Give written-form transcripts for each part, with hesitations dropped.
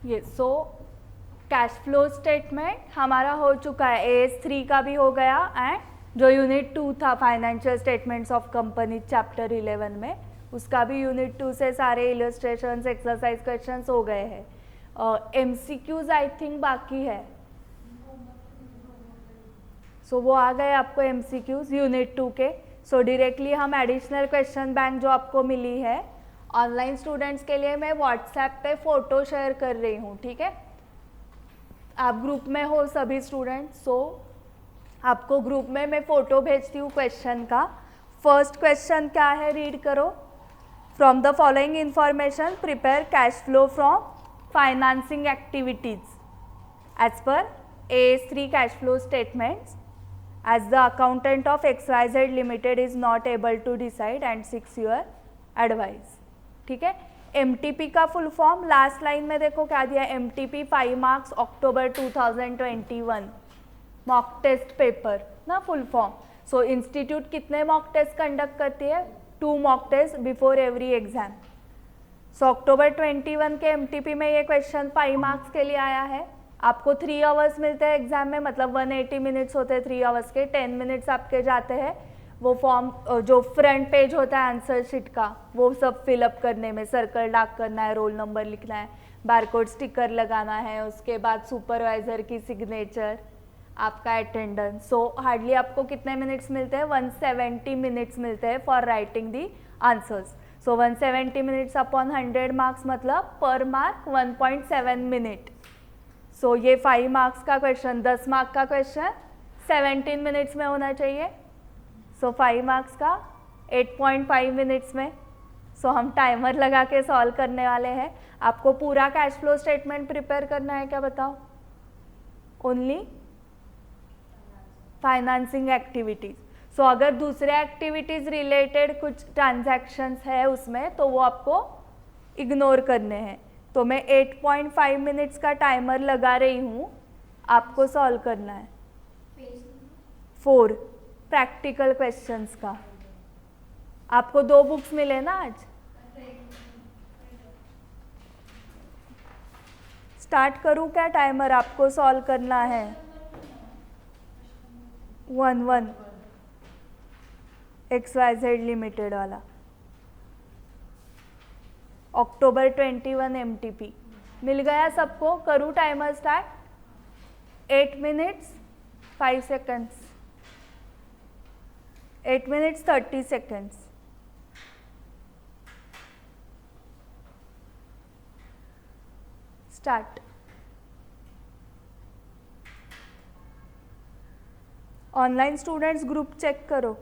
ये cash flow statement हमारा हो चुका है, AS3 का भी हो गया एंड जो यूनिट 2 था financial statements of company chapter 11 में, उसका भी यूनिट 2 से सारे इलस्ट्रेशंस एक्सरसाइज क्वेश्चंस हो गए हैं। MCQs आई थिंक बाकी है, वो आ गए आपको MCQs यूनिट 2 के। डायरेक्टली हम एडिशनल क्वेश्चन बैंक जो आपको मिली है ऑनलाइन स्टूडेंट्स के लिए मैं व्हाट्सएप पे फ़ोटो शेयर कर रही हूँ, ठीक है। आप ग्रुप में हो सभी स्टूडेंट्स, आपको ग्रुप में मैं फ़ोटो भेजती हूँ क्वेश्चन का। फर्स्ट क्वेश्चन क्या है, रीड करो। From the following information prepare cash flow from financing activities as per AS3 cash flow statements as the accountant of XYZ Limited is not able to decide and seeks your advice। ठीक है। MTP का full form last line में देखो क्या दिया है, MTP 5 marks October 2021 mock test paper ना full form. Institute कितने मॉक टेस्ट कंडक्ट करती है, 2 mock test before every exam. October 21 के MTP में ये क्वेश्चन 5 मार्क्स के लिए आया है। आपको 3 आवर्स मिलते हैं एग्जाम में, मतलब 180 मिनट्स होते हैं 3 आवर्स के, 10 मिनट्स आपके जाते हैं वो फॉर्म जो फ्रंट पेज होता है आंसर शीट का वो सब फिलअप करने में, सर्कल डाक करना है, रोल नंबर लिखना है, बारकोड स्टिकर लगाना है, उसके बाद सुपरवाइजर की सिग्नेचर, आपका अटेंडेंस। हार्डली आपको कितने मिनट्स मिलते हैं, 170 मिनट्स मिलते हैं for writing the answers. 170 minutes upon 100 marks मतलब पर मार्क 1.7 मिनट। ये 5 मार्क्स का क्वेश्चन, 10 मार्क का क्वेश्चन 17 मिनट्स में होना चाहिए। 5 मार्क्स का 8.5 मिनट्स में। हम टाइमर लगा के सॉल्व करने वाले हैं। आपको पूरा कैश फ्लो स्टेटमेंट प्रिपेयर करना है क्या बताओ, ओनली फाइनेंसिंग एक्टिविटीज़। अगर दूसरे एक्टिविटीज़ रिलेटेड कुछ ट्रांजैक्शंस है उसमें तो वो आपको इग्नोर करने हैं। मैं 8.5 मिनट्स का टाइमर लगा रही हूँ, आपको सॉल्व करना है 4 प्रैक्टिकल क्वेश्चंस का। आपको 2 बुक्स मिले ना आज। स्टार्ट करूँ क्या टाइमर, आपको सॉल्व करना है 1 XYZ लिमिटेड वाला, अक्टूबर 21 MTP मिल गया सबको। करूँ timer start, 8 minutes 5 seconds, 8 minutes 30 seconds. Start. Online students group check करो।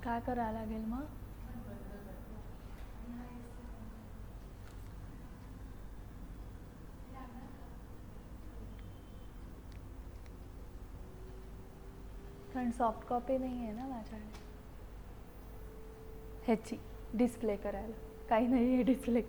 काय करायला लागेल मग? कारण सॉफ्ट कॉपी नाही आहे ना माझ्याकडे ह्याची डिस्प्ले करायला. काही नाही आहे डिस्प्ले.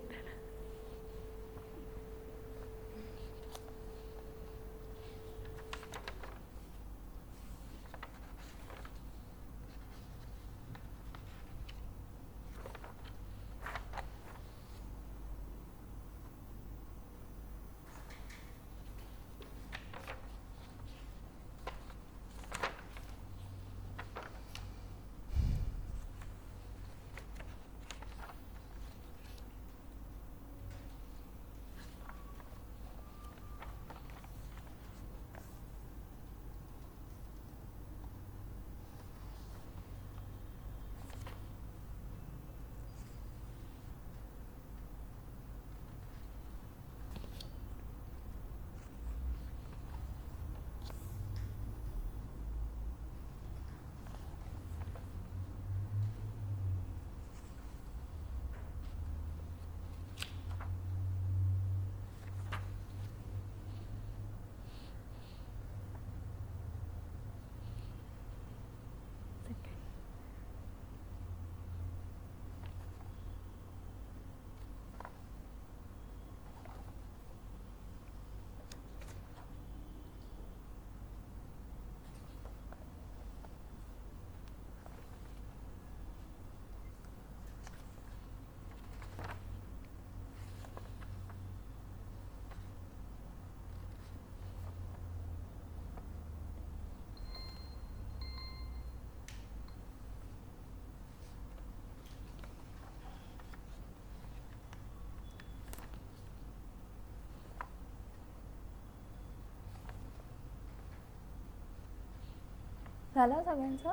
झाला सगळ्यांचा?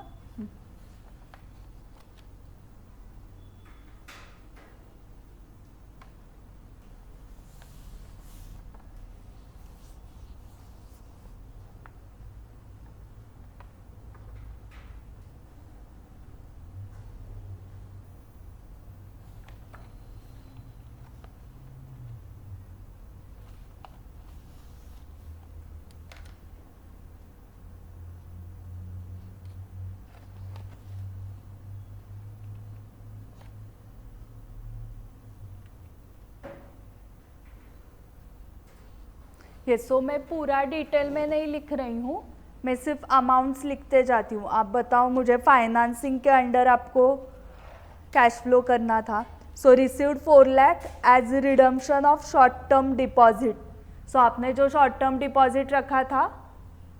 यस, सो मैं पूरा डिटेल में नहीं लिख रही हूँ, मैं सिर्फ अमाउंट्स लिखते जाती हूँ. आप बताओ मुझे फाइनेंसिंग के अंडर आपको कैश फ्लो करना था. So received 4 lakh as redemption of short term deposit. So आपने जो शॉर्ट टर्म डिपॉजिट रखा था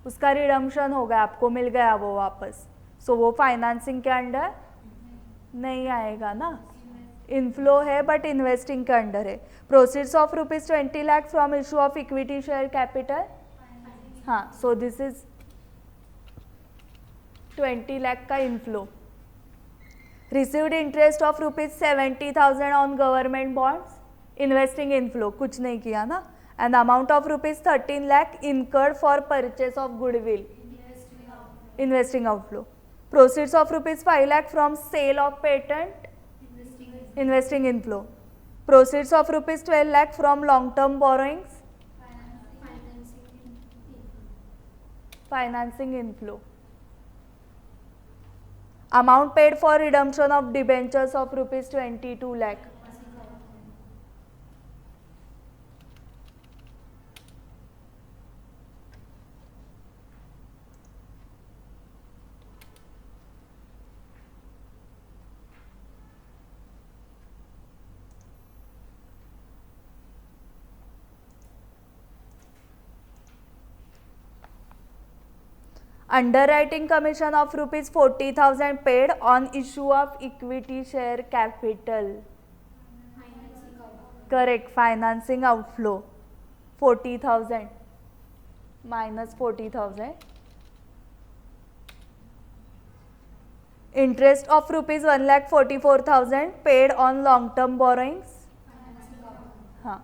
उसका रिडम्पशन हो गया, आपको मिल गया वो वापस. सो वो फाइनेंसिंग के अंडर नहीं आएगा ना, इनफ्लो है बट इन्वेस्टिंग के अंडर है. Proceeds of ₹20 lakh from issue of equity share capital. हाँ, सो दिस इज 20 लाख का inflow. Received interest of ₹70,000 on government bonds, investing inflow, कुछ नहीं किया ना. And amount of ₹13 lakh incurred for purchase of goodwill, investing outflow. Proceeds of ₹5 lakh from sale of patent, investing inflow. Proceeds of ₹12 lakh from long term borrowings, financing inflow. Amount paid for redemption of debentures of ₹22 lakh. Underwriting commission of ₹40,000 paid on issue of equity share capital. Correct. Financing outflow 40,000 minus 40,000. Interest of ₹1,44,000 paid on long term borrowings. हाँ.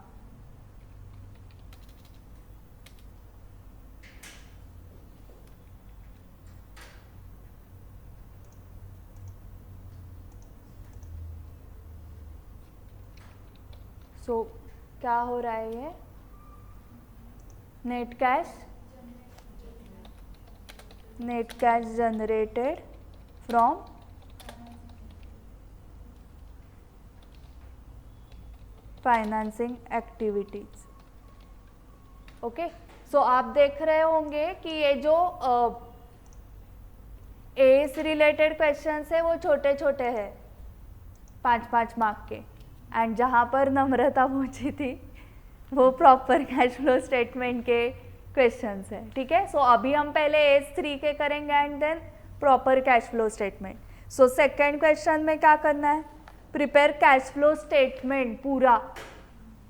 सो क्या हो रहा है ये, net cash generated from financing activities. Okay, so आप देख रहे होंगे कि ये जो एस रिलेटेड क्वेश्चंस है वो छोटे छोटे हैं, 5-5 मार्क के, एंड जहाँ पर नम्रता पहुँची थी वो प्रॉपर कैश फ्लो स्टेटमेंट के क्वेश्चंस है। ठीक है, सो अभी हम पहले एस 3 के करेंगे and then proper cash flow statement. So second question में क्या करना है, प्रिपेयर कैश फ्लो स्टेटमेंट पूरा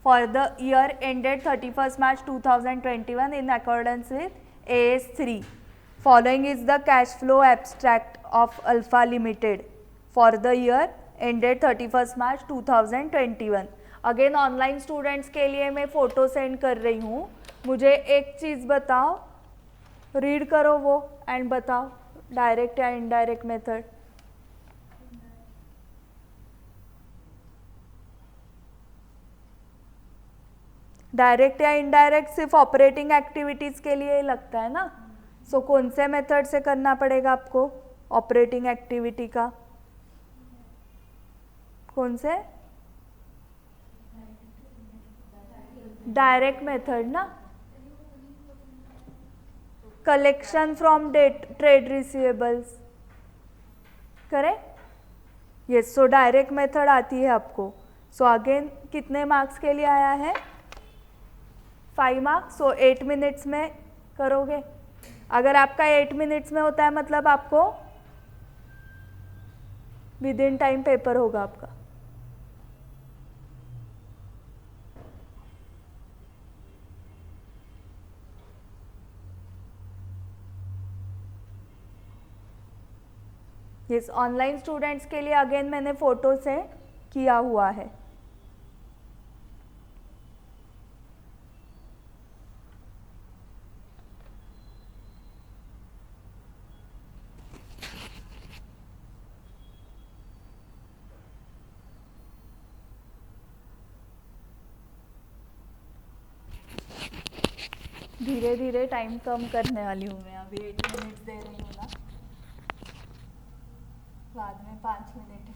for the year ended 31st March 2021 in accordance with AS3. Following is the cash flow abstract of Alpha Limited for the year ended 31st March 2021. Again online students के लिए मैं photo send कर रही हूँ, मुझे एक चीज़ बताओ, रीड करो वो एंड बताओ डायरेक्ट या इनडायरेक्ट मेथड। डायरेक्ट या इनडायरेक्ट सिर्फ ऑपरेटिंग एक्टिविटीज़ के लिए ही लगता है ना। सो कौन से मेथड से करना पड़ेगा आपको ऑपरेटिंग एक्टिविटी का, कौन से, डायरेक्ट मेथड ना, collection from trade receivables, correct, yes. So direct method आती है आपको। सो अगेन कितने मार्क्स के लिए आया है, 5 मार्क्स। सो 8 मिनट्स में करोगे। अगर आपका 8 मिनट्स में होता है मतलब आपको विद इन टाइम पेपर होगा आपका। यस, ऑनलाइन स्टूडेंट्स के लिए अगेन मैंने फ़ोटो से किया हुआ है। धीरे धीरे टाइम कम करने वाली हूँ मैं, अभी 8 मिनट्स दे रही हूँ ना, बाद में 5 मिनट।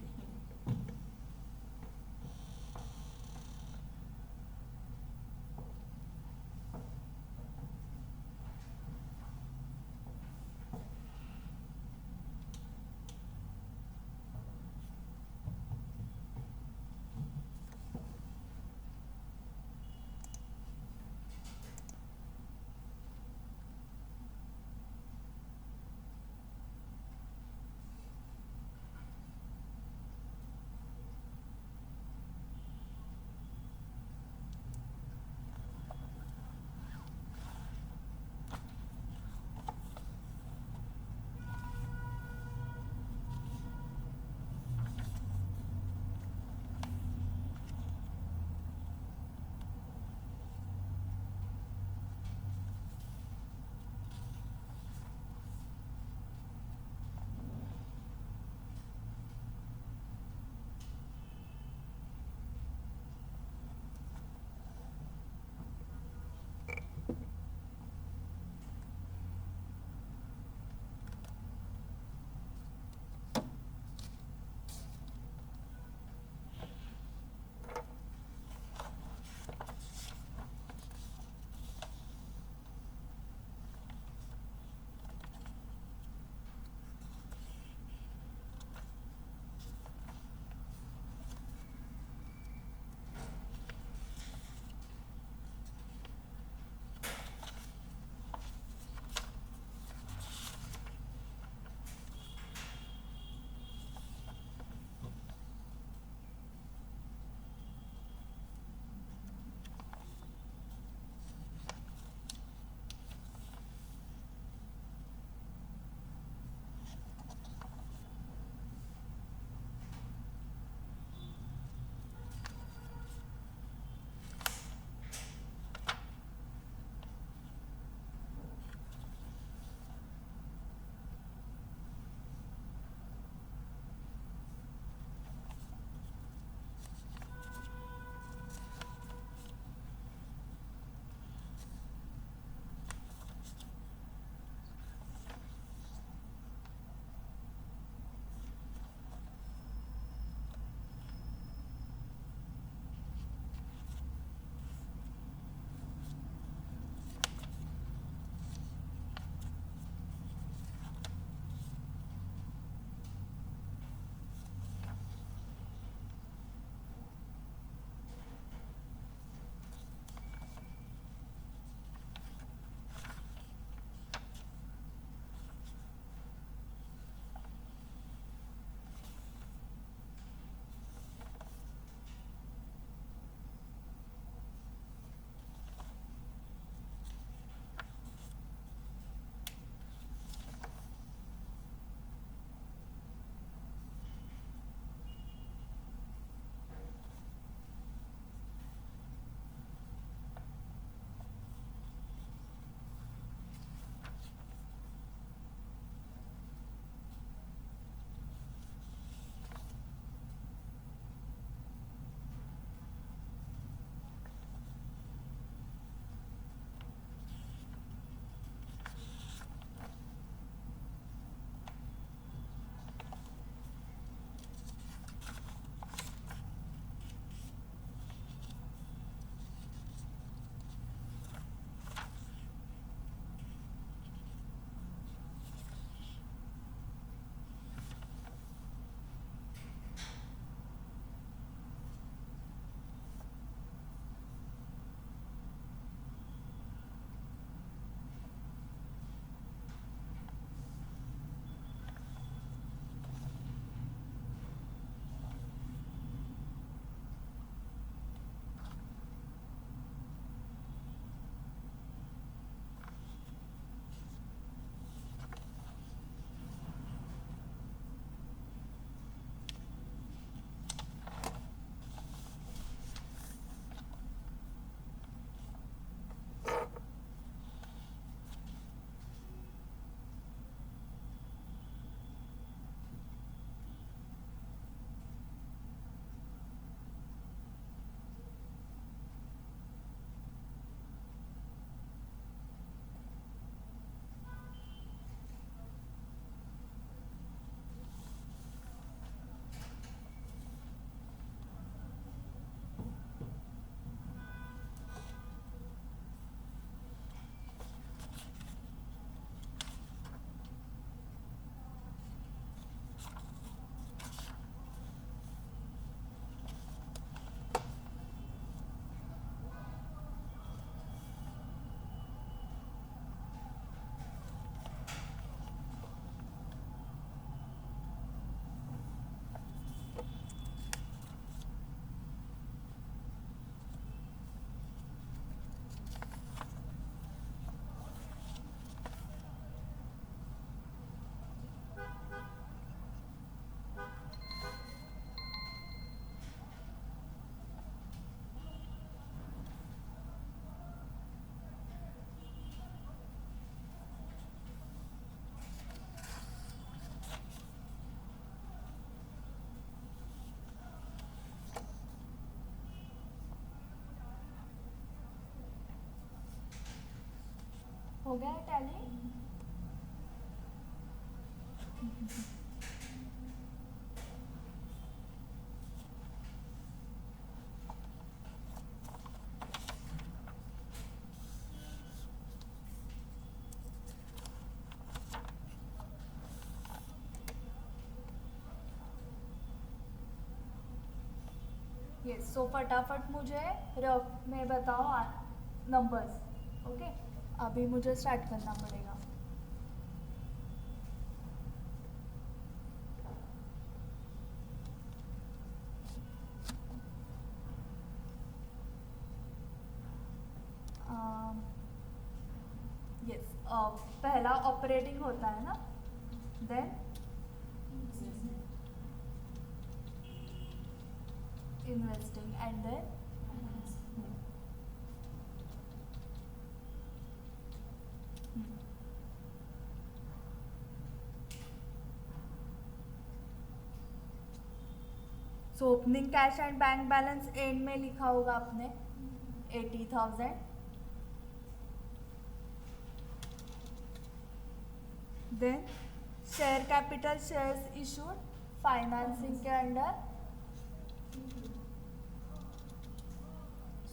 हो गया टैली? यस, सो फटाफट मुझे रफ में बताओ नंबर्स। ओके, अभी मुझे स्टार्ट करना पड़ेगा। यस, पहला ऑपरेटिंग होता है ना, then investing and then so opening cash and bank balance end में लिखा होगा आपने 80,000। Then share capital, shares issued financing के अंडर,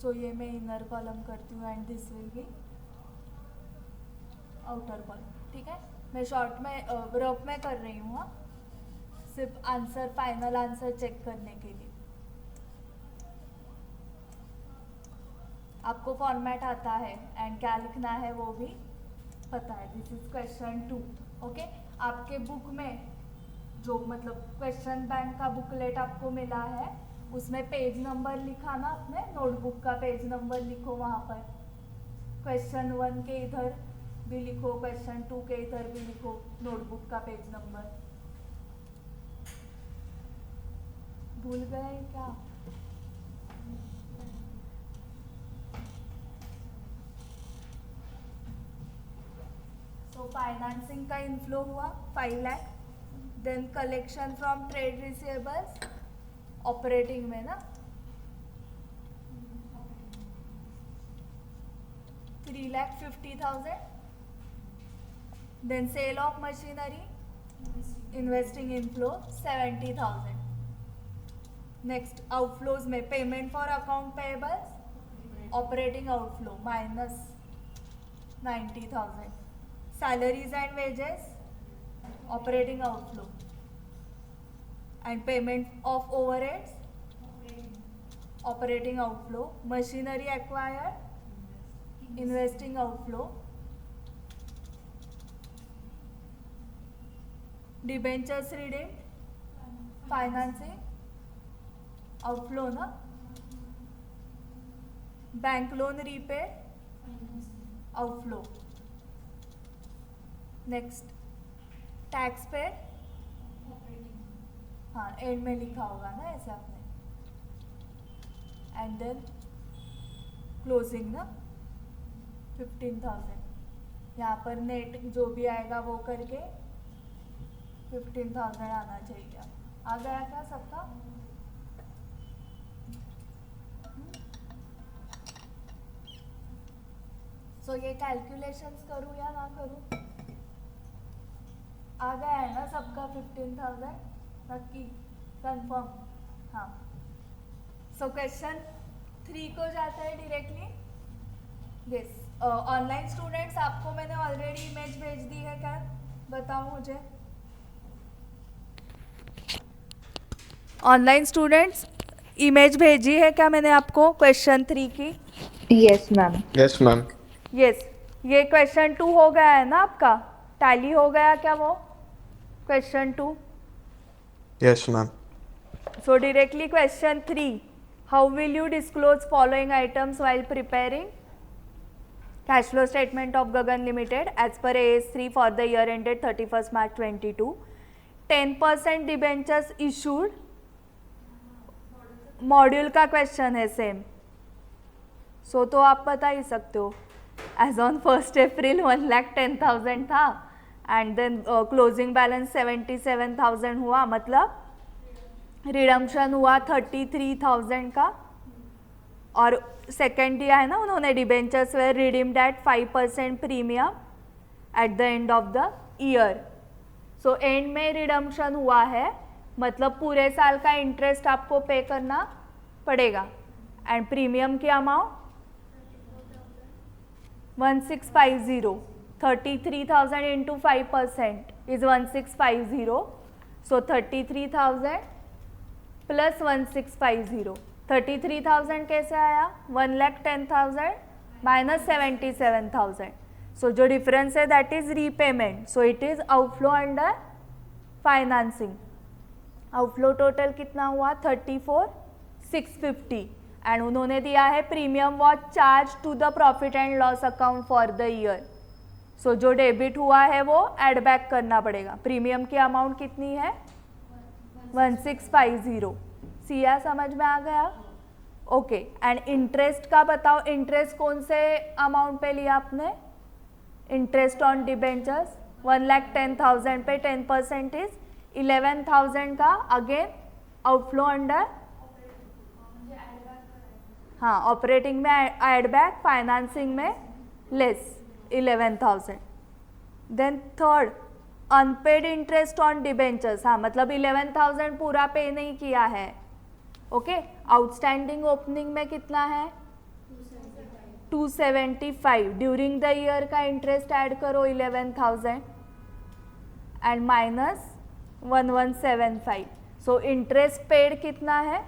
सो ये मैं इनर कॉलम करती हूँ and this will be outer column. ठीक है, मैं शॉर्ट में रफ में कर रही हूँ, हाँ, सिर्फ आंसर, फाइनल आंसर चेक करने के लिए। आपको फॉर्मेट आता है एंड क्या लिखना है वो भी पता है। This is question 2। ओके, आपके बुक में जो मतलब क्वेश्चन बैंक का बुकलेट आपको मिला है उसमें पेज नंबर लिखा ना, अपने नोटबुक का पेज नंबर लिखो वहाँ पर। क्वेश्चन 1 के इधर भी लिखो, क्वेश्चन 2 के इधर भी लिखो नोटबुक का पेज नंबर। भूल गए क्या? तो फाइनेंसिंग का इनफ्लो हुआ 5 lakh. Then collection from trade receivables operating में ना 3,50,000। Then sale of machinery investing inflow 70,000। Next outflows में payment for account payables operating outflow -90,000। Salaries and wages operating outflow and payment of overheads operating outflow. Machinery acquired investing outflow. Debentures redeemed financing outflow ना। Bank loan repaid outflow. Next tax paid, हाँ end में लिखा होगा ना ऐसे आपने। And then closing ना 15,000। यहाँ पर नेट जो भी आएगा वो करके 15,000 आना चाहिए। आ गया क्या सबका? सो ये कैलकुलेशंस करूँ या ना करूँ? आ गया है ना सबका 15,000? नक्की, कंफर्म? हाँ। सो क्वेश्चन 3 को जाता है डायरेक्टली। यस, ऑनलाइन स्टूडेंट्स आपको मैंने ऑलरेडी इमेज भेज दी है क्या? बताओ मुझे। ऑनलाइन स्टूडेंट्स इमेज भेजी है क्या मैंने आपको क्वेश्चन 3 की? Yes ma'am. Yes ma'am. Yes, ये क्वेश्चन 2 हो गया है ना आपका? टैली हो गया क्या वो question 2? Yes ma'am. So directly question 3, how will you disclose following items while preparing cash flow statement of Gagan limited as per AS3 for the year ended 31st March 22। 10% debentures issued, module का question है same. So तो आप बता ही सकते हो as on 1 अप्रैल 1,10,000 था and then closing balance 77,000 हुआ, मतलब रिडम्पशन हुआ 33,000 का। और सेकेंड दिया है ना उन्होंने, debentures were redeemed at 5% premium at the end of the year. So end में रिडम्पशन हुआ है, मतलब पूरे साल का इंटरेस्ट आपको पे करना पड़ेगा। एंड प्रीमियम की amount 1650, 33,000 into 5% is 1650। So 33,000 plus 1650, 33,000 कैसे आया? 1,10,000 माइनस 77,000। सो जो डिफरेंस है that is repayment, so it is outflow under financing. Outflow total कितना हुआ? 34,650। एंड उन्होंने दिया है premium was charge to the profit and loss account for the year. So जो डेबिट हुआ है वो एड बैक करना पड़ेगा। प्रीमियम की अमाउंट कितनी है? 1650। सिया समझ में आ गया? ओके। एंड इंटरेस्ट का बताओ, इंटरेस्ट कौन से अमाउंट पे लिया आपने? इंटरेस्ट ऑन डिबेंचर्स 1,10,000 पे 10% इज 11,000 का। अगेन आउटफ्लो अंडर, हाँ, ऑपरेटिंग में एड बैक, फाइनेंसिंग में less 11,000। Then third, unpaid interest on debentures, हाँ मतलब 11,000 पूरा पे नहीं किया है। ओके। आउटस्टैंडिंग ओपनिंग में कितना है? 275। ड्यूरिंग द ईयर का इंटरेस्ट ऐड करो 11,000 and minus 1175। So interest paid कितना है?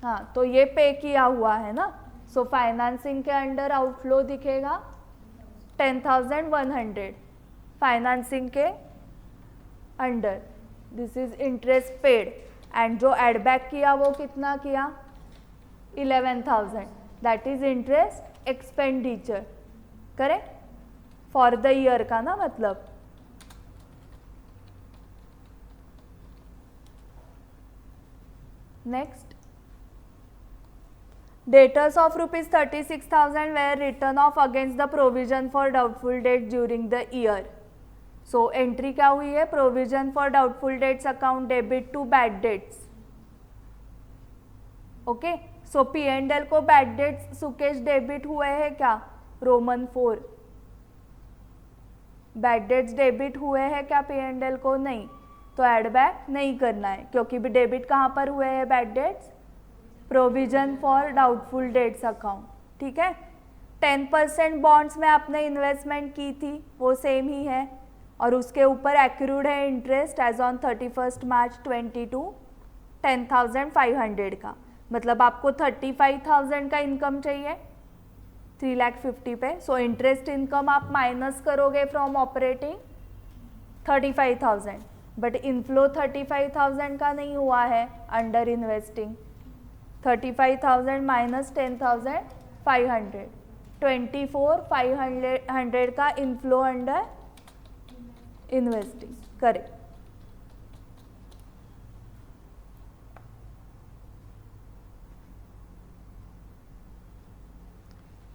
हाँ, तो ये पे किया हुआ है ना। सो फाइनेंसिंग के अंडर आउटफ्लो दिखेगा 10,100 फाइनेंसिंग के under. This is interest paid. And जो एड बैक किया वो कितना किया? 11,000। That is interest expenditure, correct, for the year का ना मतलब। Next, Debtors of rupees 36,000 were written off against the provision for doubtful debt during the year. So entry क्या हुई है? Provision for doubtful debts account debit to bad debts. Okay. So P&L को bad debts Sukesh debit हुए हैं क्या? Roman 4। Bad debts debit हुए हैं क्या P&L को? नहीं, तो एड बैक नहीं करना है, क्योंकि भी डेबिट कहाँ पर हुए हैं bad debts? Provision for doubtful debts account. ठीक है। 10% बॉन्ड्स में आपने इन्वेस्टमेंट की थी, वो सेम ही है, और उसके ऊपर एक्रूड है इंटरेस्ट एज ऑन 31 मार्च 22 10,500 का। मतलब आपको 35,000 का इनकम चाहिए 3,50,000 पे। सो इंटरेस्ट इनकम आप माइनस करोगे फ्रॉम ऑपरेटिंग 35,000, बट इनफ्लो 35,000 का नहीं हुआ है अंडर इन्वेस्टिंग। 35,000 माइनस 10,500, 24,500 का inflow under investing. Correct.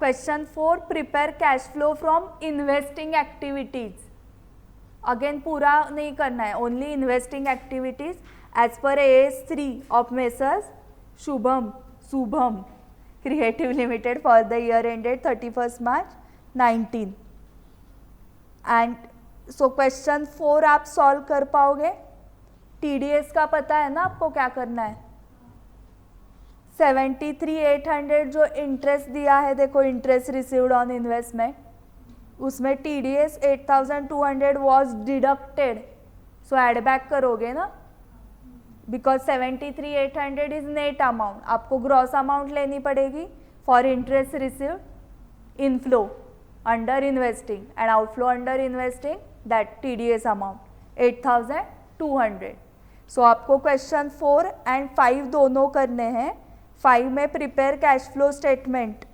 Question 4, prepare cash flow from investing activities. Again पूरा नहीं करना है, only investing activities as per AS3 of messrs Shubham creative limited for the year ended 31 March 19। And so question 4 आप solve कर पाओगे। TDS का पता है ना आपको क्या करना है? 73,800 जो इंटरेस्ट दिया है, देखो इंटरेस्ट रिसीव्ड ऑन इन्वेस्टमेंट, उसमें TDS 8,200 was deducted. So add back करोगे ना, बिकॉज 73,800 इज नेट अमाउंट, आपको ग्रॉस अमाउंट लेनी पड़ेगी for interest received inflow under investing and outflow under investing, that TDS amount 8,200। So आपको क्वेश्चन 4 एंड 5 दोनों करने हैं। 5 में prepare cash flow statement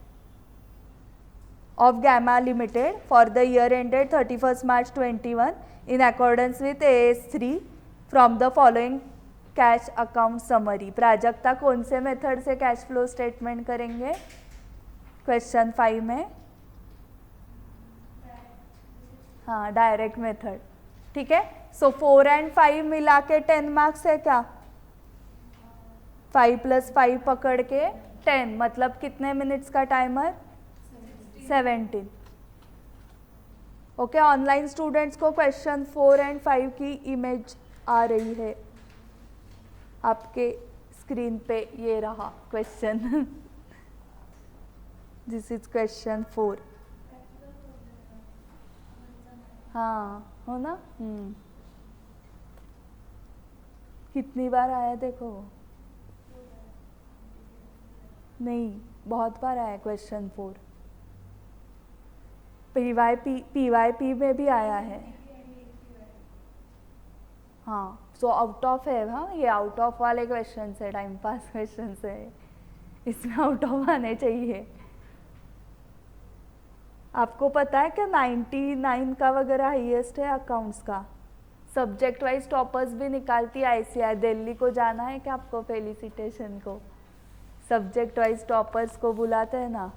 of gamma limited for the year ended 31 March 21 in accordance with AS3 from the following cash account summary. Prajakta कौन से method से cash flow statement करेंगे question 5 में? हाँ, डायरेक्ट मेथड। ठीक है। सो 4 एंड 5 मिला के 10 मार्क्स है क्या? 5 + 5 पकड़ के 10, मतलब कितने मिनट्स का टाइमर? 17। ओके, ऑनलाइन स्टूडेंट्स को क्वेश्चन 4 एंड 5 की इमेज आ रही है आपके स्क्रीन पे। ये रहा क्वेश्चन। This is question 4। हाँ, हो ना। कितनी बार आया देखो। नहीं, बहुत बार आया क्वेश्चन 4। पीवाईपी में भी आया है। हाँ, सो आउट ऑफ है। हाँ, ये आउट ऑफ वाले क्वेश्चन है, टाइम पास क्वेश्चन है, इसमें आउट ऑफ आने चाहिए। आपको पता है क्या 99 का वगैरह हाईएस्ट है अकाउंट्स का। सब्जेक्ट वाइज टॉपर्स भी निकालती है आईसीआर। दिल्ली को जाना है क्या आपको? फेलिसिटेशन को सब्जेक्ट वाइज टॉपर्स को बुलाते हैं ना।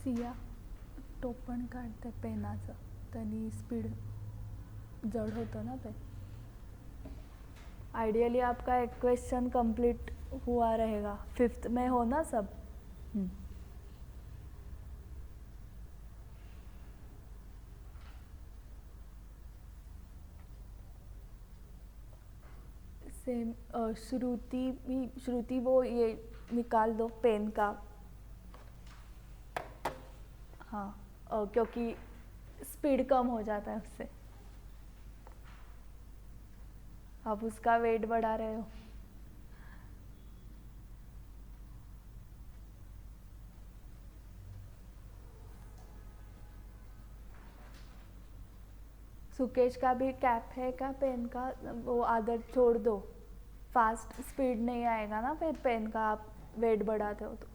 सिया टोपण काढते पेनाचं, त्यांनी स्पीड जड होतं ना पेन. आइडियली आपका एक क्वेश्चन कंप्लीट हुआ रहेगा, 5th में हो ना सब. सेम श्रुति वो ये निकाल दो पेन का. हाँ क्योंकि स्पीड कम हो जाता है उससे. आप उसका वेट बढ़ा रहे हो. सुकेश का भी कैप है क्या पेन का, वो आदत छोड़ दो. फास्ट स्पीड नहीं आएगा ना फिर पेन का, आप वेट बढ़ाते हो तो.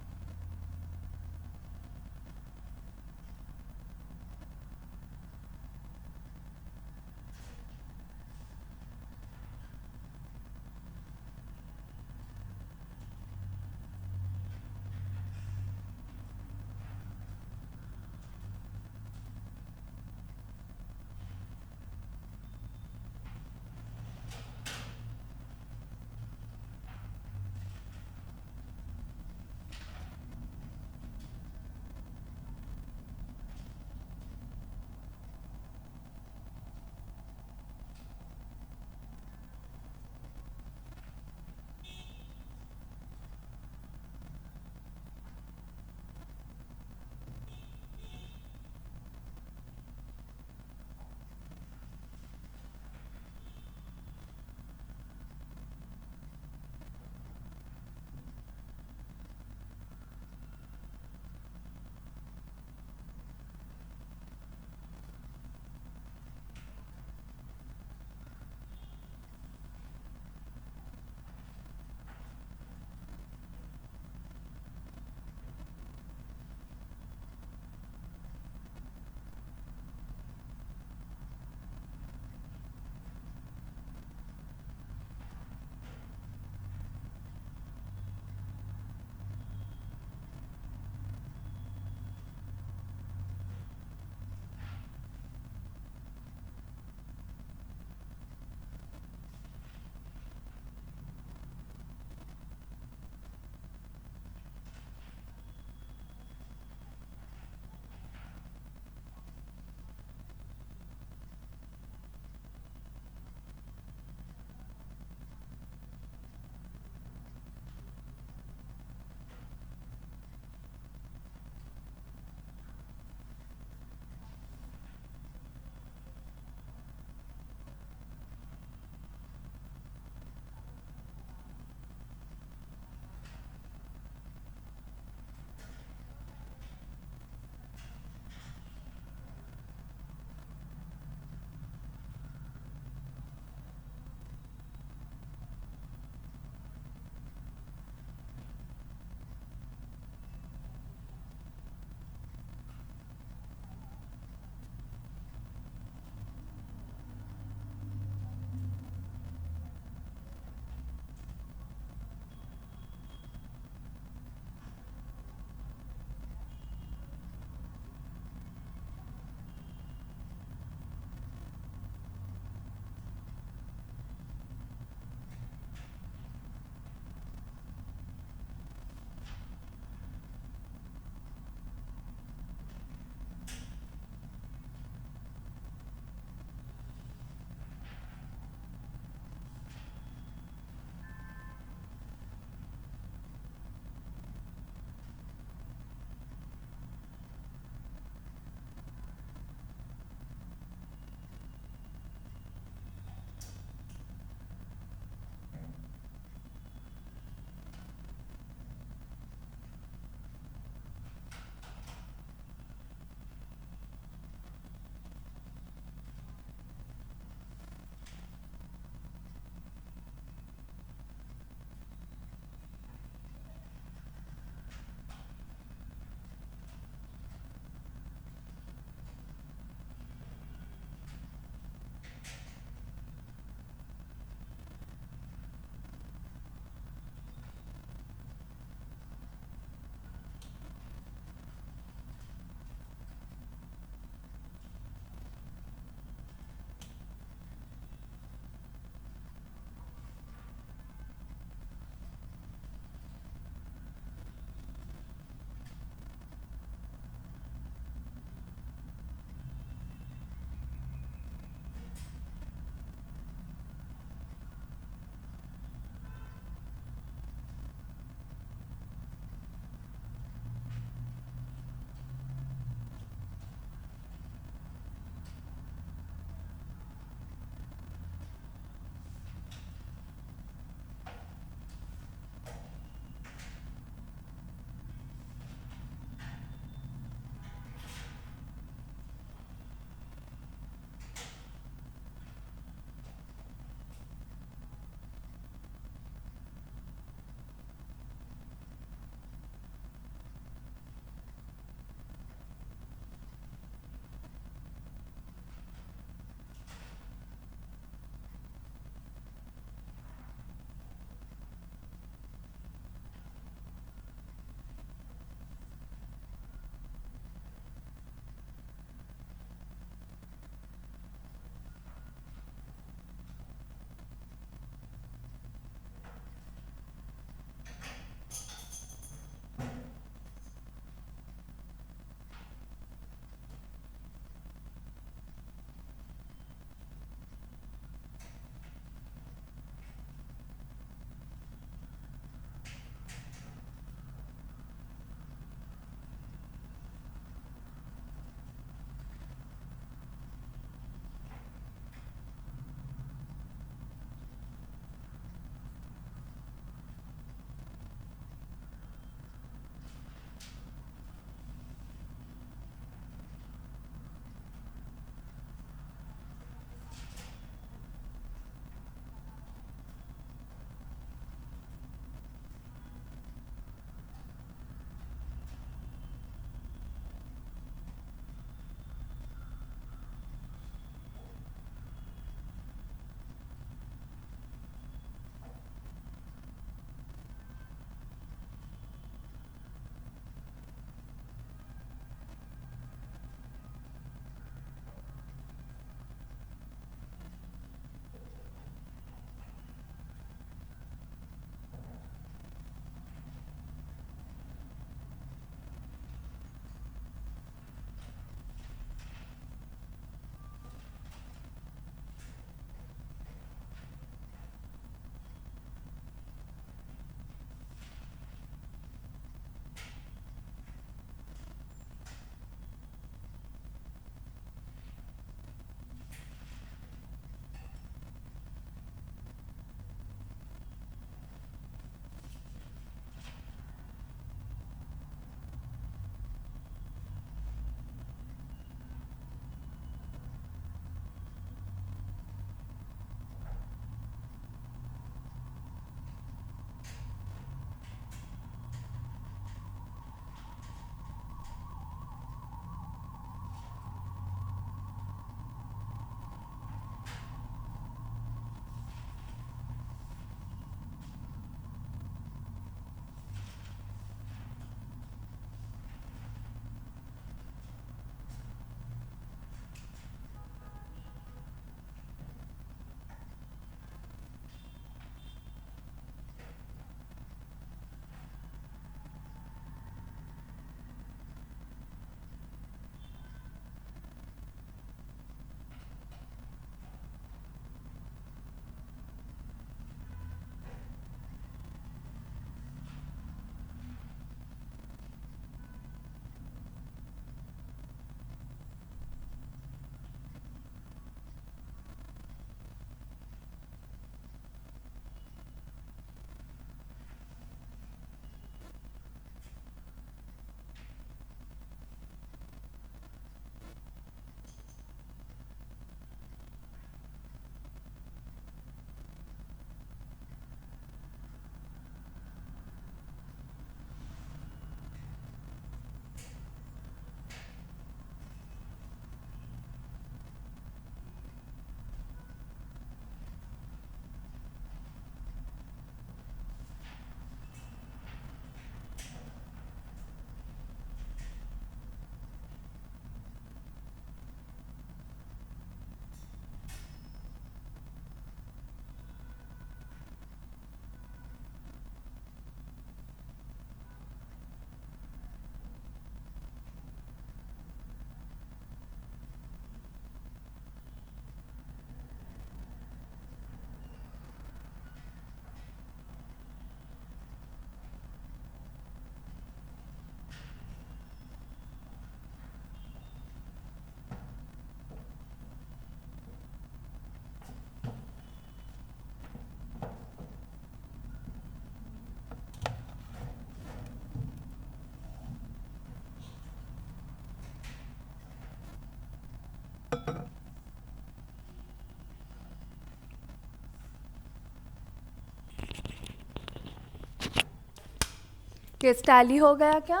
केस टैली हो गया क्या?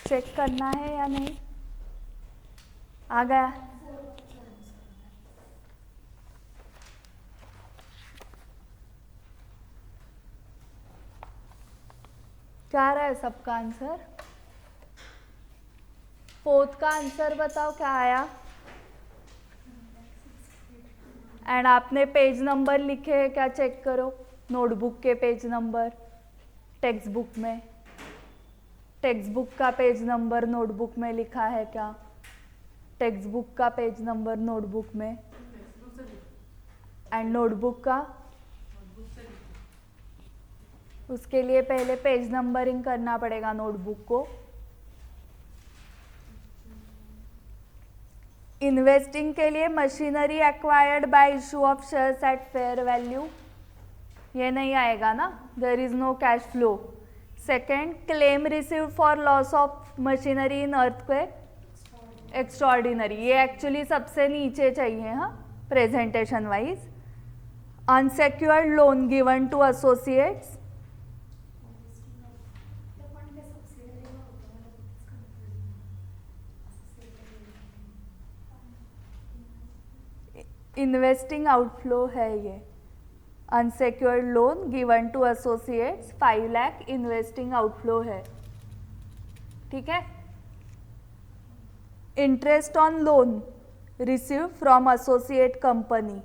चेक करना है या नहीं? आ गया? क्या आ रहा है सबका आंसर? फोर्थ का आंसर बताओ क्या आया? एंड आपने पेज नंबर लिखे हैं क्या? चेक करो नोटबुक के पेज नंबर टेक्स्ट बुक में। टेक्स्ट बुक का पेज नंबर नोटबुक में लिखा है क्या? टेक्स्ट बुक का पेज नंबर नोटबुक में एंड नोटबुक का? उसके लिए पहले पेज नंबरिंग करना पड़ेगा नोटबुक को। इन्वेस्टिंग के लिए machinery acquired by issue of shares at fair value, ये नहीं आएगा ना, there is no cash flow. Second, claim received for loss of machinery in earthquake extraordinary, ये एक्चुअली सबसे नीचे चाहिए हाँ presentation wise. Unsecured loan given to associates, investing outflow है ये। Unsecured loan given to associates 5 lakh investing outflow है, ठीक है। Interest on loan receive from associate company,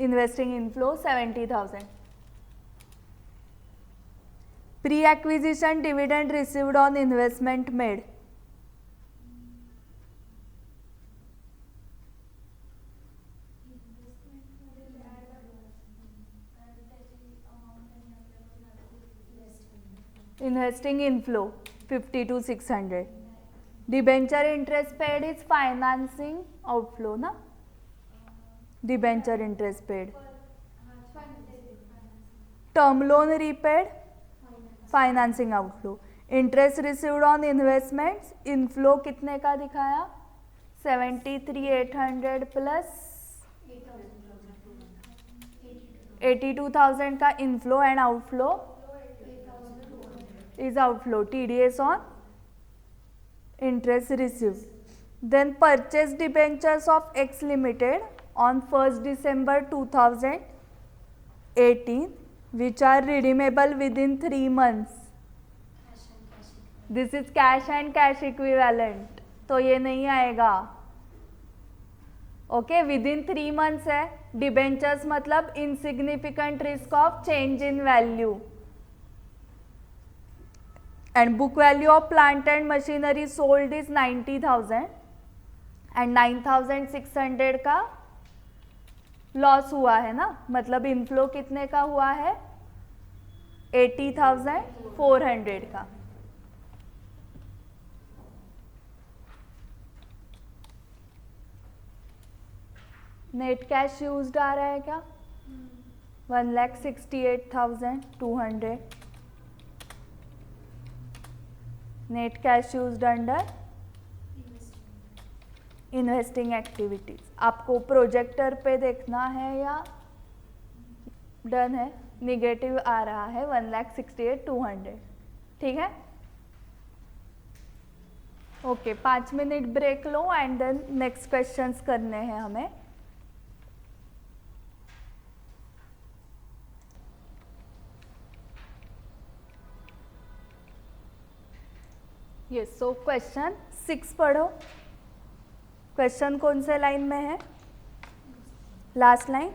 investing inflow 70,000। Pre acquisition dividend received on investment made, investing inflow 50 to 600। Debenture interest paid is financing outflow ना, debenture interest paid. Term loan repaid financing outflow. Interest received on investments inflow कितने का दिखाया? 73,800 plus 82,000 का inflow and outflow is outflow, TDS on interest received. Then purchase debentures of X Limited on 1st December 2018 which are redeemable within 3 months. This is cash and cash equivalent, तो ये नहीं आएगा। Okay, within 3 months है। Debentures मतलब insignificant risk of change in value. And book value of plant and machinery sold is 90,000 and 9,600 का loss हुआ है ना, मतलब इनफ्लो कितने का हुआ है? 80,400 का। नेट कैश यूज्ड आ रहा है क्या? 1,68,200। Net cash used under investing activities. आपको प्रोजेक्टर पे देखना है या डन है? निगेटिव आ रहा है 1,68,200, ठीक है। ओके, 5 मिनट ब्रेक लो एंड देन नेक्स्ट क्वेश्चंस करने हैं हमें। यस, सो क्वेश्चन 6 पढ़ो। क्वेश्चन कौन से लाइन में है? Last line.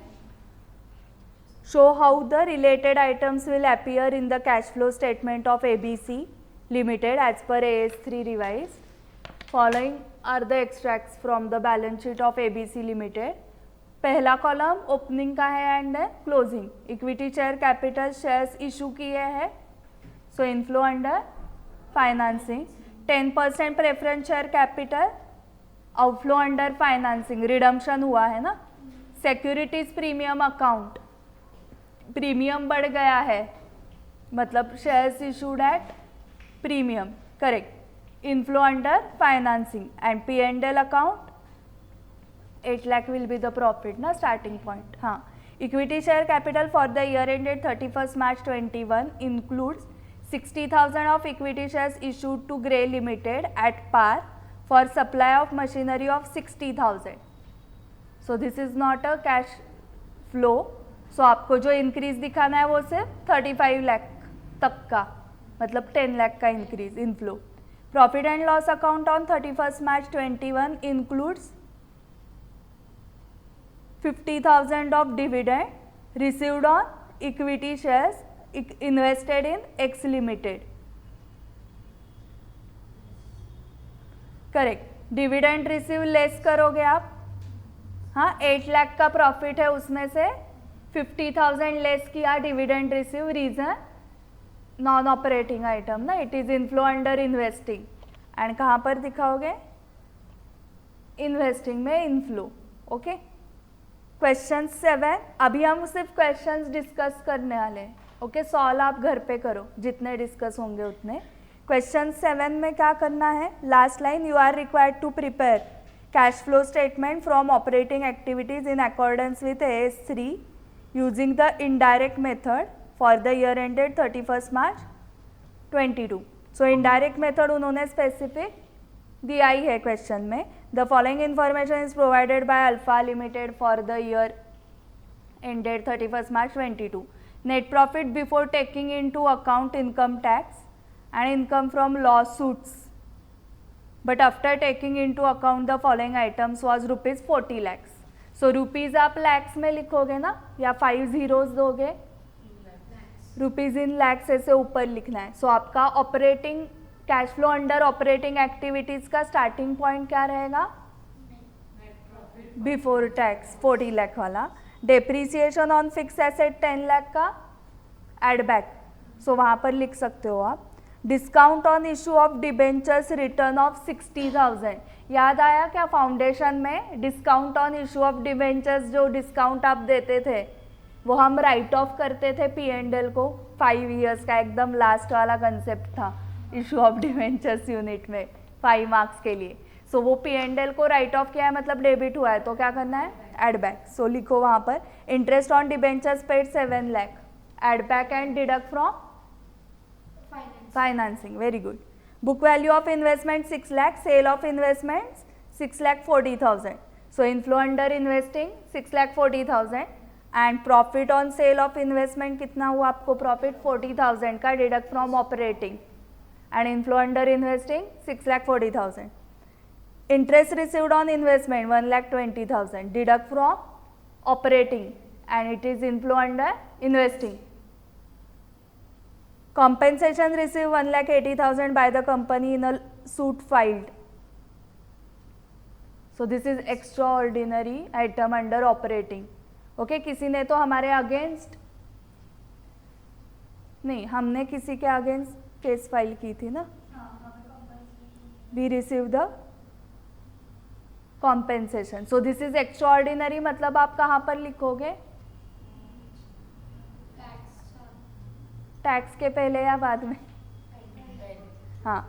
Show how the related items will appear in the cash flow statement of ABC limited as per AS3 revised. Following are the extracts from the balance sheet of ABC limited. पहला column opening का है and closing. Equity share capital shares issue किए हैं, so inflow under financing. 10% preference share capital outflow under financing, redemption हुआ है ना। Securities premium account, premium बढ़ गया है, मतलब shares issued at premium, correct. inflow under financing, and P&L account 8 lakh will be the profit na starting point. हाँ, equity share capital for the year ended 31st March 21 includes 60,000 of equity shares issued to Gray Limited at par for supply of machinery of 60,000. So this is not a cash flow. So आपको जो increase दिखाना है वो सिर्फ 35 लाख तक का, मतलब 10 लाख का increase inflow. Profit and loss account on 31st March 21 includes 50,000 of dividend received on equity shares invested in X Limited. Correct. Dividend receive less करोगे आप. हाँ, 8 लाख का प्रॉफिट है, उसमें से 50,000 लेस किया dividend receive. Reason non operating item ना, it is inflow under investing. And कहाँ पर दिखाओगे? इन्वेस्टिंग में इनफ्लो. ओके. क्वेश्चन 7. अभी हम सिर्फ क्वेश्चंस डिस्कस करने वाले हैं. ओके, सॉल्व आप घर पे करो, जितने डिस्कस होंगे उतने. क्वेश्चन 7 में क्या करना है? Last line, you are required to prepare cash flow statement from operating activities in accordance with AS3 using the indirect method for the year ended 31st March 22. So indirect method उन्होंने specific दिया ही है question में. The following information is provided by alpha limited for the year ended 31st March 22. Net profit before taking into account income tax and income from lawsuits, but after taking into account the following items was rupees 40 lakhs. So rupees आप lakhs में लिखोगे ना, या 5 zeros दोगे? Rupees in lakhs ऐसे ऊपर लिखना है. सो आपका operating cash flow under operating activities का स्टार्टिंग पॉइंट क्या रहेगा? बिफोर टैक्स 40 लाख वाला. Depreciation on fix asset 10 lakh का एड बैक, सो वहाँ पर लिख सकते हो आप. Discount on issue of debentures return of 60,000. याद आया क्या? फाउंडेशन में discount on issue of debentures, जो डिस्काउंट आप देते थे वो हम राइट ऑफ करते थे P&L को. 5 years का एकदम लास्ट वाला कंसेप्ट था इशू ऑफ डिबेंचर्स यूनिट में 5 मार्क्स के लिए. सो वो P&L को राइट ऑफ किया है, मतलब डेबिट हुआ है, तो क्या करना है? Add back. सो लिखो वहाँ पर interest on debentures paid 7 lakh, add back and deduct from financing. Very good. Book value of investment 6 lakh, sale of investment 6,40,000. So inflow under investing 6,40,000 and profit on sale of investment कितना हुआ आपको? Profit 40,000 का deduct from operating and inflow under investing 6,40,000. Interest received on investment 1,20,000 deduct from operating and it is inflow under investing. Compensation received 1,80,000 by the company in a suit filed. So this is extraordinary item under operating. Okay, किसी ने तो हमारे against नहीं, हमने किसी के against case file की थी ना. We received the compensation. So this is extraordinary, मतलब आप कहाँ पर लिखोगे? टैक्स के पहले या बाद में? हाँ,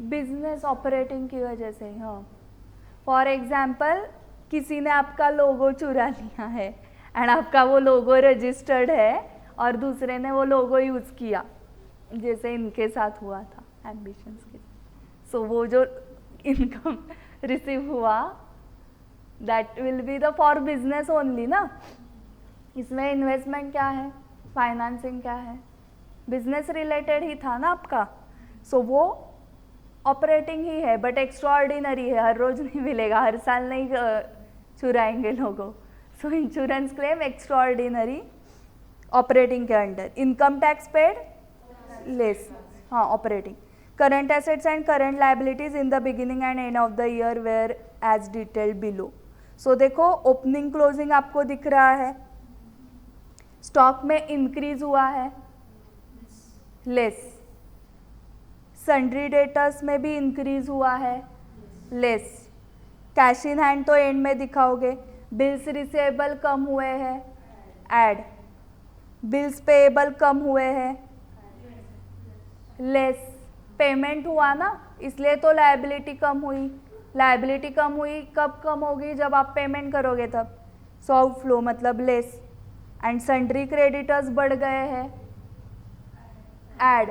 बिजनेस ऑपरेटिंग की वजह से. हाँ, फॉर एग्जाम्पल किसी ने आपका लोगो चुरा लिया है एंड आपका वो लोगो रजिस्टर्ड है और दूसरे ने वो लोगो यूज़ किया, जैसे इनके साथ हुआ था एम्बिशंस के. सो वो जो इनकम रिसीव हुआ that will be the for business only ना. इसमें इन्वेस्टमेंट क्या है? फाइनेंसिंग क्या है? बिजनेस रिलेटेड ही था ना आपका. सो वो ऑपरेटिंग ही है बट एक्स्ट्राऑर्डिनरी है, हर रोज नहीं मिलेगा, हर साल नहीं चुराएंगे लोगों. So insurance claim extraordinary operating के under. Income tax paid less, हाँ operating. Current assets and current liabilities in the beginning and end of the year were as detailed below. So देखो ओपनिंग क्लोजिंग आपको दिख रहा है. Stock में increase हुआ है, लेस. सन्ड्री डेटर्स में भी इंक्रीज हुआ है, लेस. कैश इन हैंड तो एंड में दिखाओगे. बिल्स रिसीवेबल कम हुए हैं, ऐड. बिल्स पेएबल कम हुए हैं, लेस पेमेंट हुआ ना, इसलिए तो लायबिलिटी कम हुई। लायबिलिटी कम हुई कब कम होगी, जब आप पेमेंट करोगे तब। सो आउटफ्लो मतलब लेस। एंड सन्ड्री क्रेडिटर्स बढ़ गए हैं, ऐड।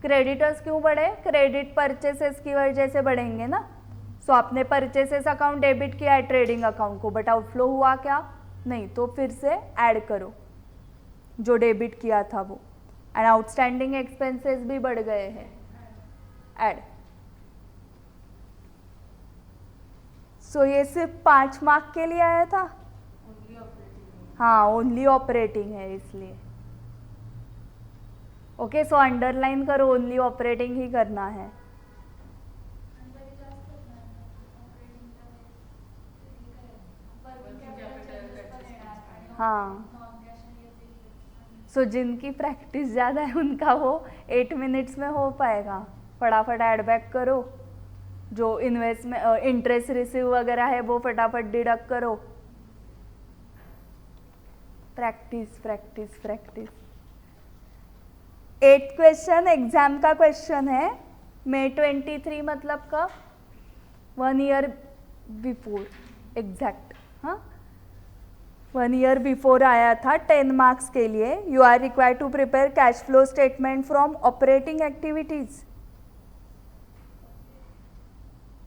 क्रेडिटर्स क्यों बढ़े, क्रेडिट परचेसेस की वजह से बढ़ेंगे ना। सो आपने परचेसेस अकाउंट डेबिट किया है ट्रेडिंग अकाउंट को, बट आउटफ्लो हुआ क्या, नहीं, तो फिर से ऐड करो जो डेबिट किया था वो। एंड आउटस्टैंडिंग एक्सपेंसेस भी बढ़ गए हैं, ऐड। सो ये सिर्फ 5 मार्क के लिए आया था, हाँ, ओनली ऑपरेटिंग है इसलिए। ओके, सो अंडरलाइन करो, ओनली ऑपरेटिंग ही करना है। हाँ, सो जिनकी प्रैक्टिस ज़्यादा है उनका वो 8 मिनट्स में हो पाएगा। फटाफट ऐड बैक करो, जो इन्वेस्टमेंट इंटरेस्ट रिसीव वगैरह है वो फटाफट डिडक्ट करो। Practice practice practice. 8th question exam का क्वेश्चन है, May 23 मतलब कब, 1 ईयर बिफोर एग्जैक्ट। हाँ, 1 ईयर बिफोर आया था 10 मार्क्स के लिए। You are required to prepare cash flow statement from operating activities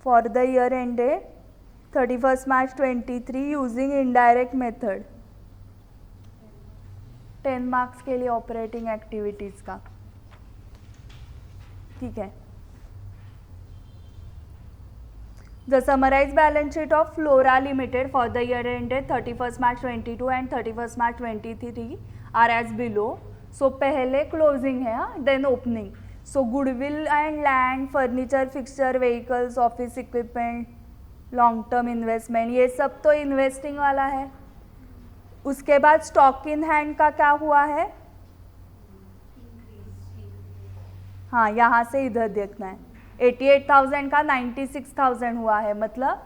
for the year ended 31 March 23 using indirect method. 10 marks के लिए ऑपरेटिंग एक्टिविटीज का, ठीक है। The summarized balance sheet of Flora Limited for the year ended 31st March 22 and 31st March 23 are as below. So पहले closing है, then opening. So goodwill and land, furniture, fixture, vehicles, office equipment, long term investment, ये सब तो investing वाला है। उसके बाद stock in hand का क्या हुआ है, हाँ, यहाँ से इधर देखना है। 88,000 का 96,000 हुआ है, मतलब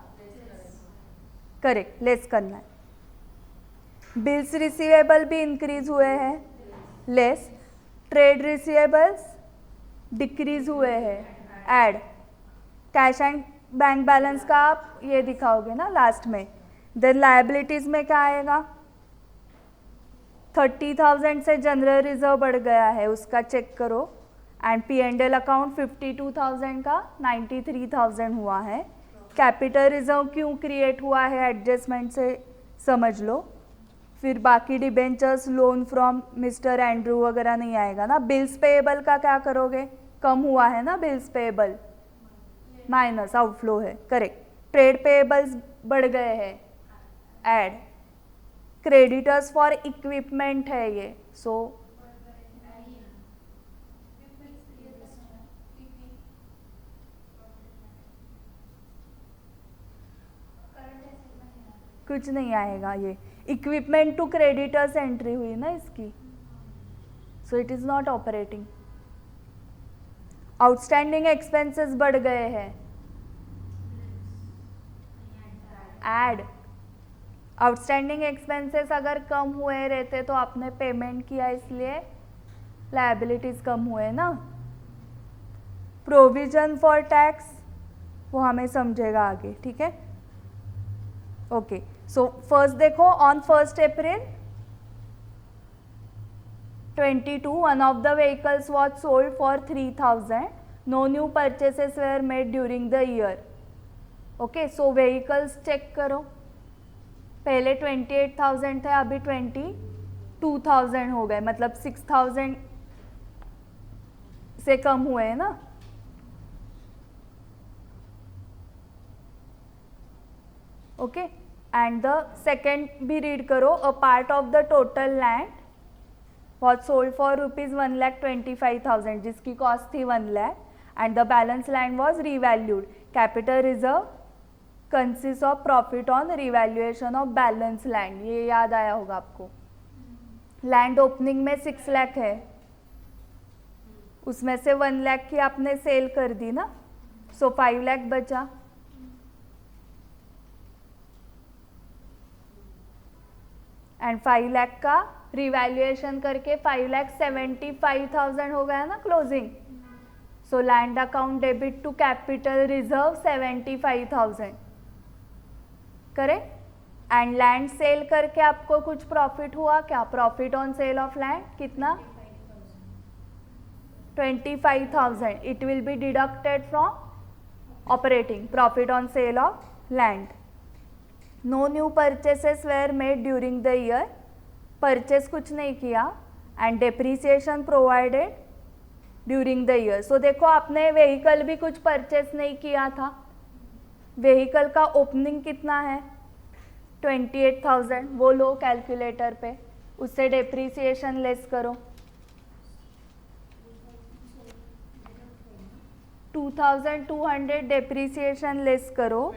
करेक्ट, लेस करना है। बिल्स रिसीवेबल भी इंक्रीज हुए हैं, लेस। ट्रेड रिसीवेबल्स डिक्रीज हुए हैं, add. Cash and bank balance का आप ये दिखाओगे ना लास्ट में। देन लायबिलिटीज में क्या आएगा, 30,000 से जनरल रिजर्व बढ़ गया है, उसका चेक करो। एंड P&L अकाउंट 52,000 का 93,000 हुआ है। कैपिटल रिजर्व क्यों क्रिएट हुआ है, एडजस्टमेंट से समझ लो। फिर बाकी debentures, loan from mister Andrew वगैरह नहीं आएगा ना। बिल्स पेएबल का क्या करोगे, कम हुआ है ना बिल्स पेएबल, माइनस, आउटफ्लो है, करेक्ट। ट्रेड पेएबल्स बढ़ गए हैं, ऐड। क्रेडिटर्स फॉर इक्विपमेंट है ये, सो कुछ नहीं आएगा, ये इक्विपमेंट टू क्रेडिटर्स एंट्री हुई ना इसकी, सो it is not operating. Outstanding expenses बढ़ गए हैं, ऐड। आउटस्टैंडिंग एक्सपेंसेस अगर कम हुए रहते तो आपने पेमेंट किया इसलिए लायबिलिटीज कम हुए ना। प्रोविजन फॉर टैक्स वो हमें समझेगा आगे, ठीक है। ओके, सो फर्स्ट देखो, on 1st April 22 one of the vehicles was sold for 3,000. No new purchases were made during the year. Okay, so vehicles check करो, पहले 28,000 थे, अभी 22,000 हो गए, मतलब 6,000 से कम हुए हैं ना। ओके, एंड द सेकेंड भी रीड करो। A part of the total land was sold for ₹1,25,000, जिसकी कॉस्ट थी 1 lakh, and the balance land was revalued. Capital reserve consist of profit on revaluation of balance land, ये याद आया होगा आपको। Land opening में 6 लाख है, उसमें से 1 लाख की आपने सेल कर दी ना, सो 5 लाख बचा। एंड 5 लाख का रिवैल्यूएशन करके 5,75,000 हो गया ना closing. So land account debit to capital reserve 75,000. Correct. And land sale करके आपको कुछ प्रॉफिट हुआ क्या? Profit on sale of land कितना? 25,000. It will be deducted from operating profit on sale of land. No new purchases were made during the year. Purchase कुछ नहीं किया. And depreciation provided during the year. So देखो आपने vehicle भी कुछ purchase नहीं किया था. व्हीकल का ओपनिंग कितना है? 28,000. वो लो कैलकुलेटर पे, उससे डेप्रीसिएशन लेस करो. 2,200 डेप्रीसिएशन लेस करो.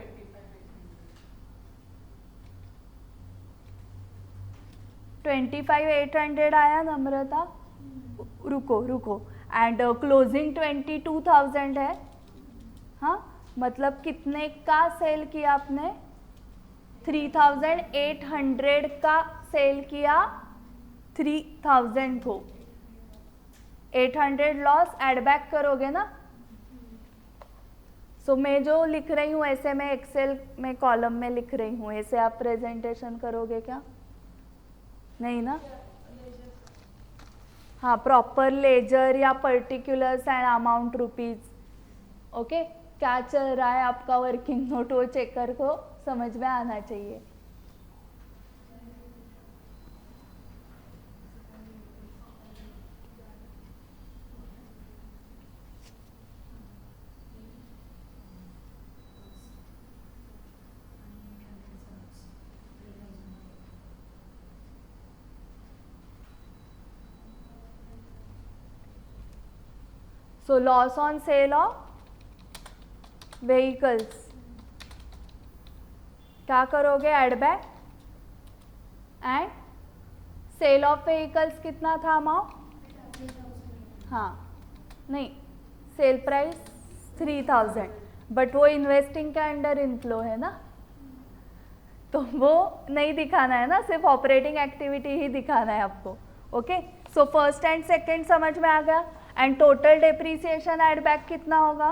25,800 आया नम्रता. रुको. एंड क्लोजिंग 22,000 है. हाँ, मतलब कितने का सेल किया आपने? 3,800 का सेल किया. 3,000 को 800 लॉस एड बैक करोगे ना. सो मैं जो लिख रही हूँ ऐसे मैं एक्सेल में कॉलम में लिख रही हूँ, ऐसे आप प्रेजेंटेशन करोगे क्या? नहीं ना. हाँ, प्रॉपर लेजर या particulars and amount rupees. Okay, क्या चल रहा है आपका वर्किंग नोट वो चेकर को समझ में आना चाहिए. So loss on sale of vehicles क्या करोगे? Add back. And sale of vehicles कितना था अमाउंट? हाँ, नहीं, सेल प्राइस 3,000. बट वो इन्वेस्टिंग के अंडर इनफ्लो है ना, तो वो नहीं दिखाना है ना, सिर्फ ऑपरेटिंग एक्टिविटी ही दिखाना है आपको. Okay, so first and second समझ में आ गया. And total depreciation add back कितना होगा?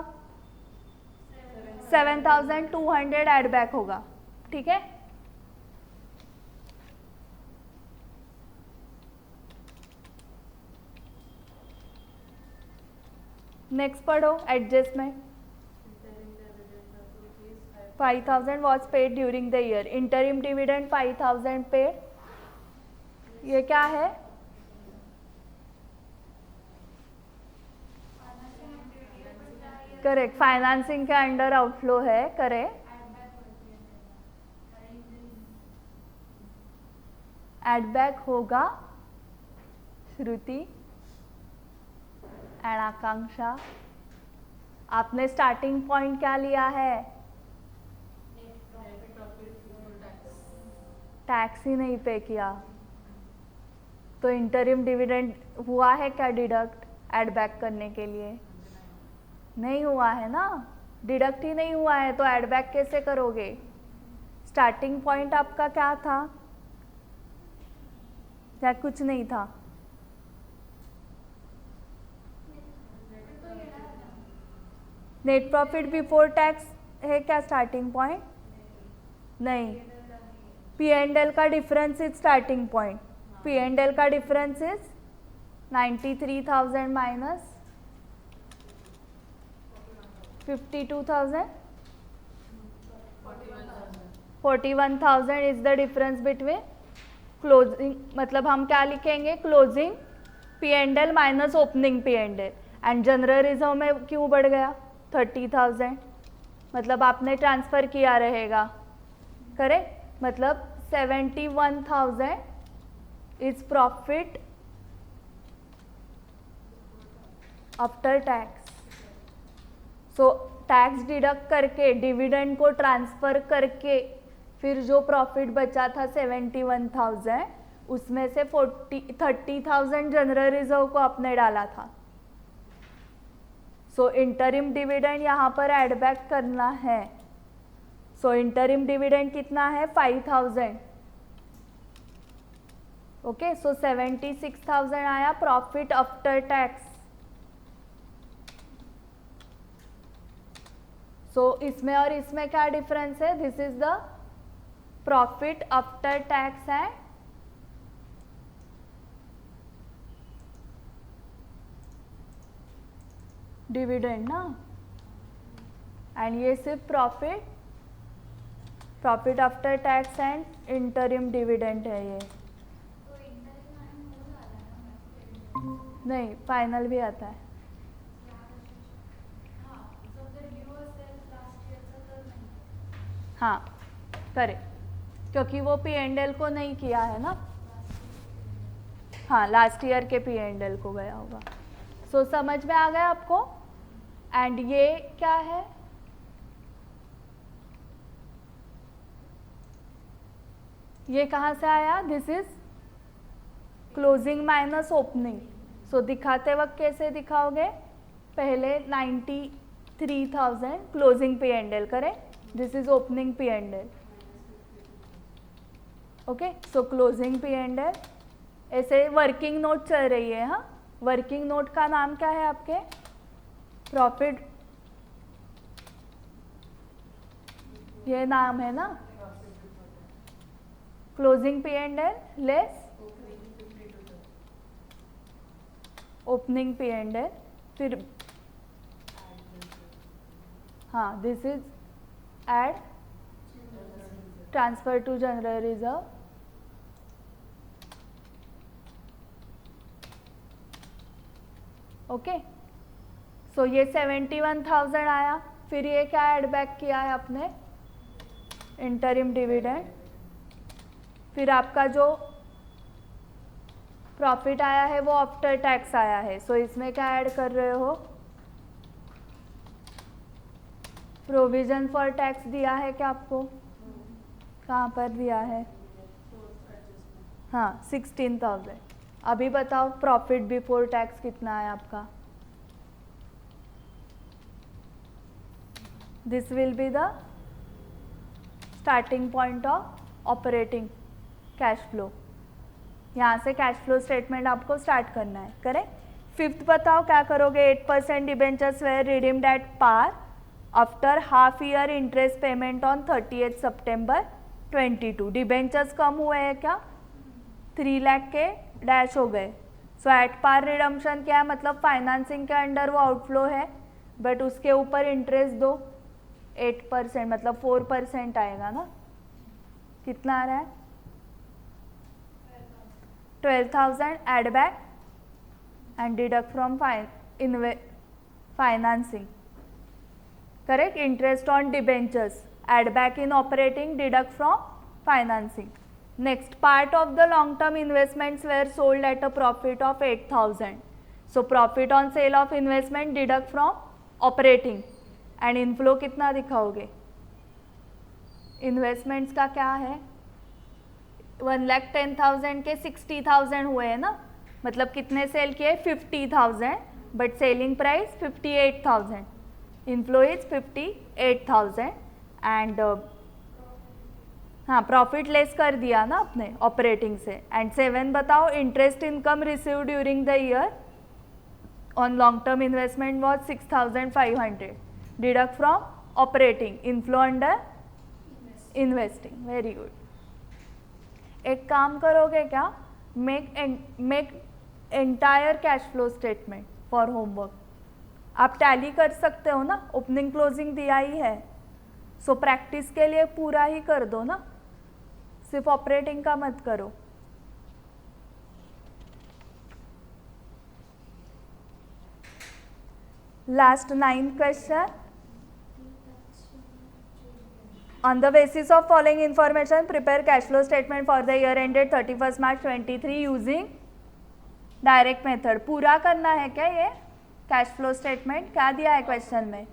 7,200 एड बैक होगा. ठीक है. नेक्स्ट पढ़ो adjustment. 5,000 was paid during the year. Interim dividend 5,000 paid. ये क्या है? करेक्ट, फाइनेंसिंग के अंडर आउटफ्लो है. करेक्ट. एड बैक होगा श्रुति एंड आकांक्षा. आपने स्टार्टिंग पॉइंट क्या लिया है? टैक्स ही नहीं पे किया, तो इंटरिम डिविडेंड हुआ है क्या डिडक्ट एड बैक करने के लिए? नहीं हुआ है ना, डिडक्ट ही नहीं हुआ है, तो एड बैक कैसे करोगे? स्टार्टिंग पॉइंट आपका क्या था? या कुछ नहीं था? नेट प्रॉफिट बिफोर टैक्स है क्या स्टार्टिंग पॉइंट? नहीं. P&L का difference is starting point. P&L का difference is 93,000 minus 52,000. 41,000 is the difference between closing. मतलब हम क्या लिखेंगे? Closing P&L minus opening P&L. And general reserve में क्यों बढ़ गया? 30,000. मतलब आपने ट्रांसफर किया रहेगा. करेक्ट. मतलब 71,000 is profit after tax. So tax deduct करके डिविडेंड को ट्रांसफर करके फिर जो प्रॉफिट बचा था 71,000, उसमें से 30,000 जनरल रिजर्व को आपने डाला था. सो इंटरिम डिविडेंड यहाँ पर एड बैक करना है. सो इंटरिम डिविडेंड कितना है? 5,000. ओके, सो 76,000 आया प्रॉफिट आफ्टर टैक्स। सो इसमें और इसमें क्या डिफरेंस है? This is the profit after tax है डिविडेंड ना, एंड ये सिर्फ profit after tax and interim dividend है ये। नहीं, फाइनल भी आता है। हाँ करेक्ट, क्योंकि वो P&L को नहीं किया है ना। हाँ, लास्ट ईयर के P&L को गया होगा। सो समझ में आ गया आपको? एंड ये क्या है? ये कहाँ से आया? This is closing minus opening. So दिखाते वक्त कैसे दिखाओगे? पहले 93,000 क्लोजिंग P&L करें, this is opening P&L। Okay, so closing P&L ऐसे वर्किंग नोट चल रही है। हाँ, वर्किंग नोट का नाम क्या है आपके? प्रॉफिट, ये नाम है ना। Closing P&L less opening P&L, फिर हाँ, this is add transfer to general reserve. Okay, so ये 71,000 आया। फिर ये क्या ऐड बैक किया है आपने? Interim dividend. फिर आपका जो प्रॉफिट आया है वो आफ्टर टैक्स आया है। सो इसमें क्या ऐड कर रहे हो? प्रोविजन फॉर टैक्स दिया है क्या आपको? कहाँ पर दिया है? हाँ, 16,000। अभी बताओ प्रॉफिट बिफोर टैक्स कितना है आपका? This will be the starting point of operating cash flow. यहाँ से कैश फ्लो स्टेटमेंट आपको स्टार्ट करना है। करेक्ट। फिफ्थ बताओ क्या करोगे? 8% debentures were redeemed at par after half year interest payment on 30 सितंबर 22। डिबेंचर्स कम हुए हैं क्या? 3 लाख के डैश हो गए। सो एट पार रिडम्पशन क्या है? मतलब फाइनेंसिंग के अंडर वो आउटफ्लो है, बट उसके ऊपर इंटरेस्ट दो 8%, मतलब 4% आएगा ना। कितना आ रहा है? 12,000 add back and deduct from financing. Correct. Interest on debentures add back in operating, deduct from financing. Next, part of the long-term investments were sold at a profit of 8,000. So profit on sale of investment deduct from operating and inflow कितना दिखाओगे? Investments का क्या है? 1,10,000 के 60,000 हुए हैं ना, मतलब कितने सेल किए? 50,000, but selling price 58,000. Inflow is 58,000 and हाँ, प्रॉफिट लेस कर दिया ना आपने ऑपरेटिंग से। एंड 7 बताओ, interest income receive during the year on long term investment was 6,500 deduct from operating, inflow under investing. Very good. एक काम करोगे क्या? Make entire cash flow statement for homework. आप टैली कर सकते हो ना, ओपनिंग क्लोजिंग दिया ही है। सो प्रैक्टिस के लिए पूरा ही कर दो ना, सिर्फ ऑपरेटिंग का मत करो। Last 9th question. On the basis of following information prepare cash flow statement for the year ended 31 March 23 using direct method. पूरा करना है क्या ये कैश फ्लो स्टेटमेंट? क्या दिया है क्वेश्चन में?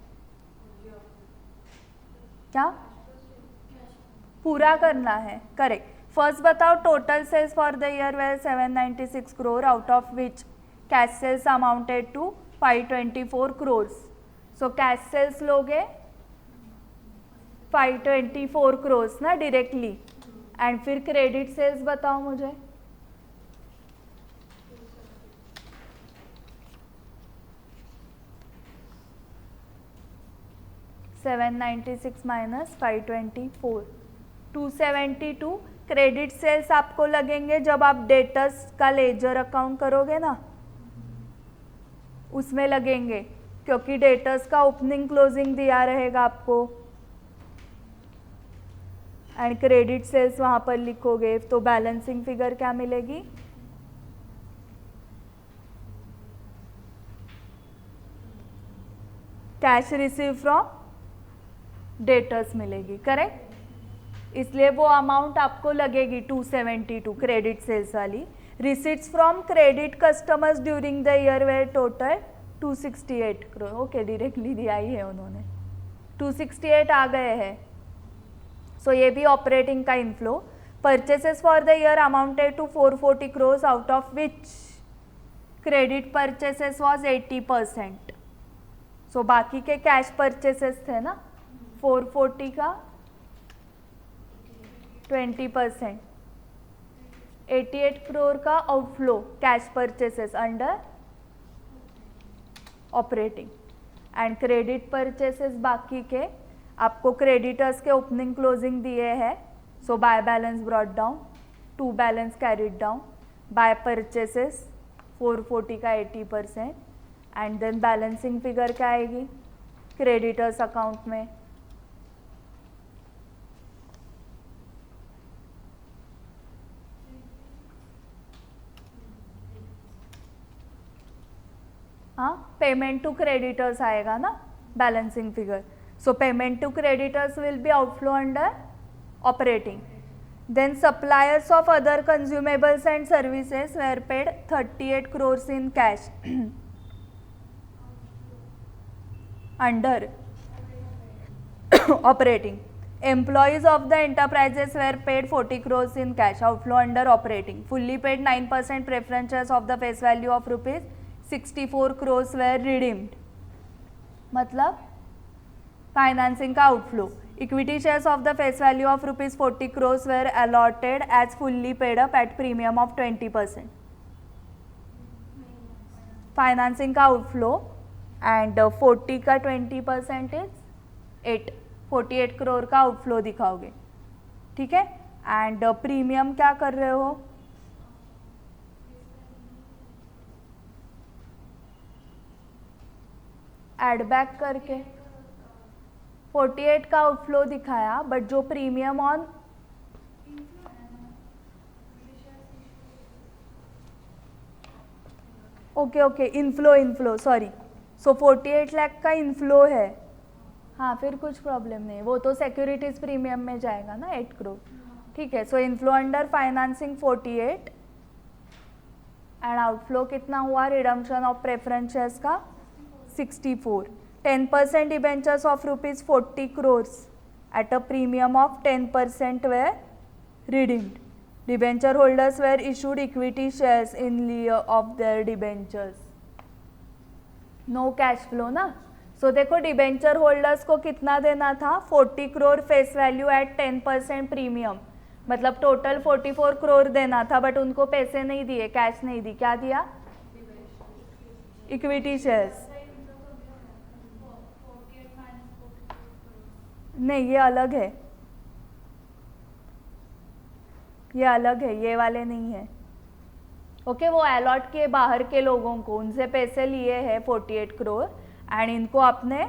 क्या पूरा करना है? करेक्ट। फर्स्ट बताओ, total sales for the year were 796 crore, out of which cash sales amounted to 524 crores. So cash sales लोगे 524 crores ना डायरेक्टली, एंड फिर क्रेडिट सेल्स बताओ मुझे 796 माइनस 524, 272। क्रेडिट सेल्स आपको लगेंगे जब आप डेटर्स का लेजर अकाउंट करोगे ना, उसमें लगेंगे, क्योंकि डेटर्स का ओपनिंग क्लोजिंग दिया रहेगा आपको एंड क्रेडिट सेल्स वहाँ पर लिखोगे, तो बैलेंसिंग फिगर क्या मिलेगी? कैश रिसीव फ्रॉम डेटर्स मिलेगी, करेक्ट। इसलिए वो अमाउंट आपको लगेगी 272 क्रेडिट सेल्स वाली। Receipts from credit customers during the year were total 268 crore. Okay, directly दिया ही है उन्होंने, 268 आ गए हैं। सो ये भी ऑपरेटिंग का inflow. Purchases for the year amounted to 440 crores, out of which credit purchases was 80%। So बाकी के कैश परचेसेस थे ना, 440 का 20%, 88 crore का outflow cash purchases under operating and credit purchases बाकी के आपको क्रेडिटर्स के ओपनिंग क्लोजिंग दिए हैं। So by balance brought down, to balance carried down, by purchases 440 का 80% एंड देन बैलेंसिंग फिगर क्या आएगी क्रेडिटर्स अकाउंट में? हाँ, पेमेंट टू क्रेडिटर्स आएगा ना balancing figure. So payment to creditors will be outflow under operating. Then suppliers of other consumables and services were paid 38 crores in cash under operating. Employees of the enterprises were paid 40 crores in cash, outflow under operating. Fully paid 9% preference shares of the face value of rupees 64 crores were redeemed. मतलब financing का outflow. Equity shares of the face value of rupees 40 crores were allotted as fully paid up at premium of 20%. Financing का outflow and 40 का 20% is 48 crore का outflow दिखाओगे, ठीक है। And premium क्या कर रहे हो? एड बैक करके 48 का आउटफ्लो दिखाया, बट जो premium on okay inflow sorry. So 48 lakh का इनफ्लो है, हाँ फिर कुछ प्रॉब्लम नहीं, वो तो सिक्योरिटीज प्रीमियम में जाएगा ना 8 crore, ठीक है। So inflow under financing 48 and outflow कितना हुआ रिडम्पशन ऑफ प्रेफरेंस शेयर्स का 64। 10% debentures of rupees 40 crores at a premium of 10% were redeemed. Debenture holders were issued equity shares in lieu of their debentures. No cash flow ना। So देखो debenture holders को कितना देना था? 40 crore face value at 10% premium, मतलब total 44 crore देना था, but उनको पैसे नहीं दिए, कैश नहीं दी, क्या दिया? Equity shares. नहीं, ये अलग है, ये अलग है, ये वाले नहीं है। ओके, वो अलॉट किए बाहर के लोगों को, उनसे पैसे लिए हैं 48 crore एंड इनको अपने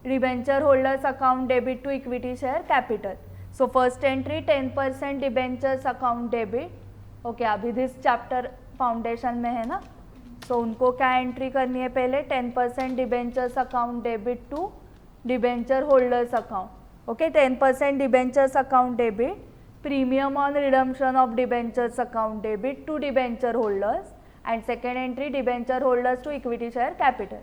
debenture holders account debit to equity share capital. So first entry 10% debentures account debit. Okay, अभी दिस चैप्टर फाउंडेशन में है ना, सो उनको क्या एंट्री करनी है? पहले 10% debentures account debit to debenture holders account. Okay, 10% debentures account debit, premium on redemption of debentures account debit to debenture holders and second entry debenture holders to equity share capital.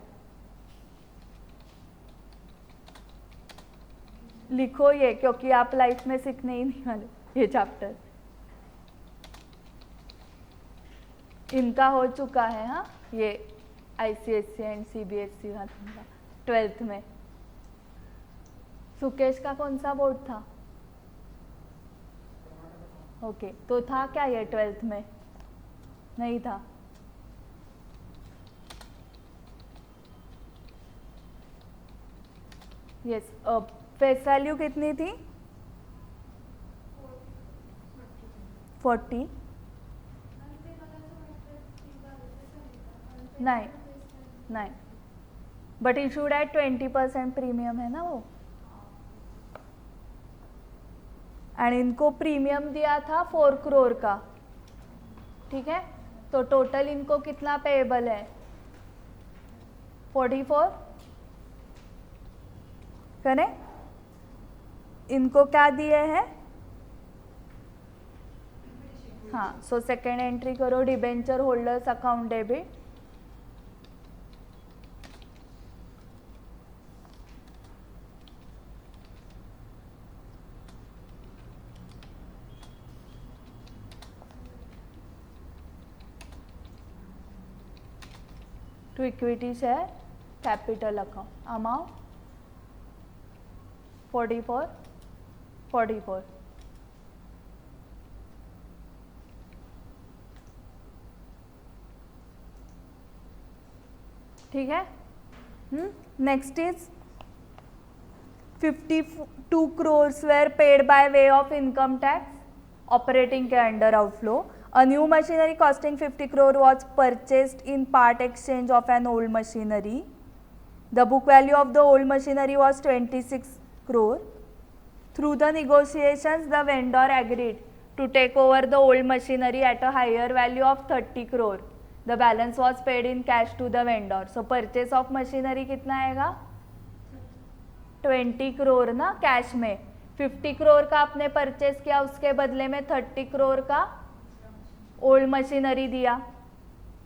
लिखो ये, क्योंकि आप life में सीखने ही नहीं वाले ये chapter. इनका हो चुका है, हाँ, ये ICSE एंड CBSE वाला 12th में। सुकेश का कौन सा बोर्ड था? ओके, तो था क्या ये 12th में? नहीं था। यस, फेस वैल्यू कितनी थी? 40। नहीं नहीं, बट इशूड एट 20% प्रीमियम है ना वो, एंड इनको प्रीमियम दिया था 4 करोड़ का, ठीक है? तो टोटल इनको कितना पेएबल है? 44, करेक्ट? इनको क्या दिए हैं? हाँ, सो सेकेंड एंट्री करो, debenture holders account debit, to equity share capital account, amount 44। ठीक है? Next is 52 crores were paid by way of income tax, operating के under outflow. A new machinery costing 50 crore was purchased in part exchange of an old machinery. The book value of the old machinery was 26 crore. Through the negotiations, the vendor agreed to take over the old machinery at a higher value of 30 crore. The balance was paid in cash to the vendor. So purchase of machinery कितना आएगा? 20 करोड़ ना cash में, 50 करोड़ का आपने purchase किया, उसके बदले में 30 करोड़ का ओल्ड मशीनरी दिया।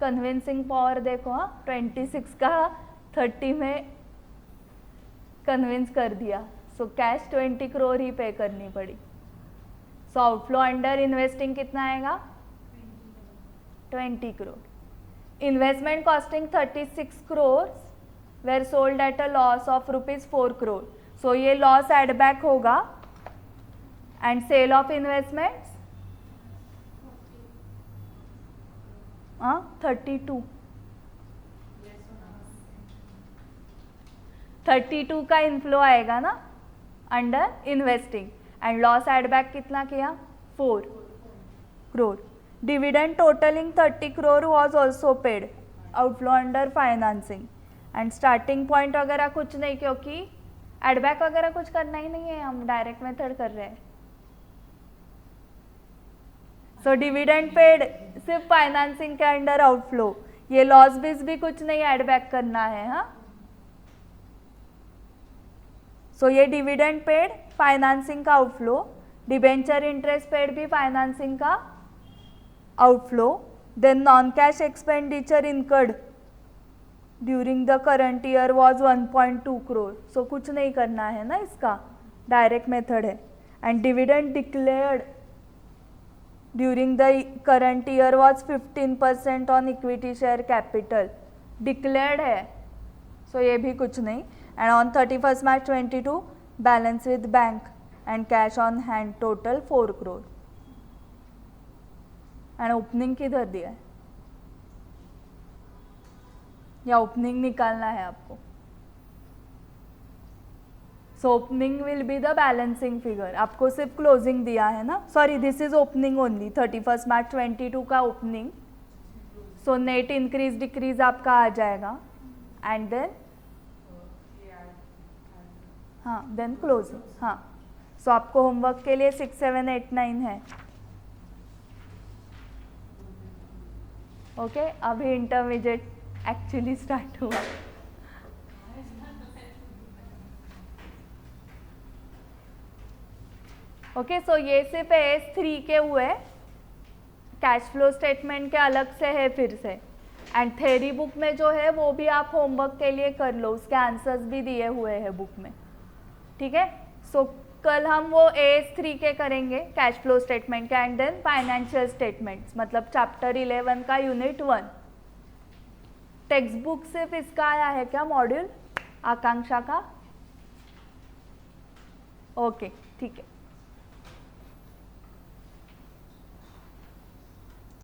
कन्विंसिंग पावर देखो, हाँ, 26 का 30 में कन्विंस कर दिया। सो कैश 20 करोड़ ही पे करनी पड़ी। सो आउटफ्लो अंडर इन्वेस्टिंग कितना आएगा? 20 crore. Investment costing 36 crore were sold at a loss of ₹4 crore. So ये लॉस एड बैक होगा। एंड सेल ऑफ इन्वेस्टमेंट्स 32 का इनफ्लो आएगा ना under investing. And loss add back कितना किया? 4 crore. Dividend totalling 30 crore was also paid, outflow under financing. And starting point वगैरह कुछ नहीं, क्योंकि एडबैक वगैरह कुछ करना ही नहीं है, हम डायरेक्ट मेथड कर रहे हैं। सो डिविडेंड पेड सिर्फ फाइनेंसिंग के अंडर आउटफ्लो, ये लॉस बीस भी कुछ नहीं एडबैक करना है। हाँ, सो ये डिविडेंड पेड फाइनेंसिंग का आउटफ्लो, डिबेंचर इंटरेस्ट पेड भी फाइनेंसिंग का outflow. Then non cash expenditure incurred during the current year was 1.2 crore. So कुछ नहीं करना है ना, इसका डायरेक्ट मेथड है। And dividend declared during the current year was 15% on equity share capital, declared है, सो ये भी कुछ नहीं। And on 31 March 22 balance with bank and cash on hand total 4 crore. And opening किधर दिया है, या ओपनिंग निकालना है आपको? So opening will be the balancing figure. आपको सिर्फ क्लोजिंग दिया है ना, sorry this is opening only, 31 March 22 का opening. So net increase decrease आपका आ जाएगा। एंड देन हाँ, देन क्लोजिंग। हाँ, सो आपको होमवर्क के लिए 6, 7, 8, 9 है। ओके, अभी इंटरमीडिएट एक्चुअली स्टार्ट हुआ। ओके, सो ये सिर्फ AS3 के हुए, कैश फ्लो स्टेटमेंट के अलग से है फिर से। एंड थ्योरी बुक में जो है वो भी आप होमवर्क के लिए कर लो, उसके आंसर्स भी दिए हुए हैं बुक में, ठीक है? सो कल हम वो AS3 के करेंगे, कैश फ्लो स्टेटमेंट के, एंड देन फाइनेंशियल स्टेटमेंट्स, मतलब चैप्टर 11 का यूनिट 1। टेक्स्ट बुक सिर्फ इसका आया है क्या मॉड्यूल, आकांक्षा का? ओके, ठीक है।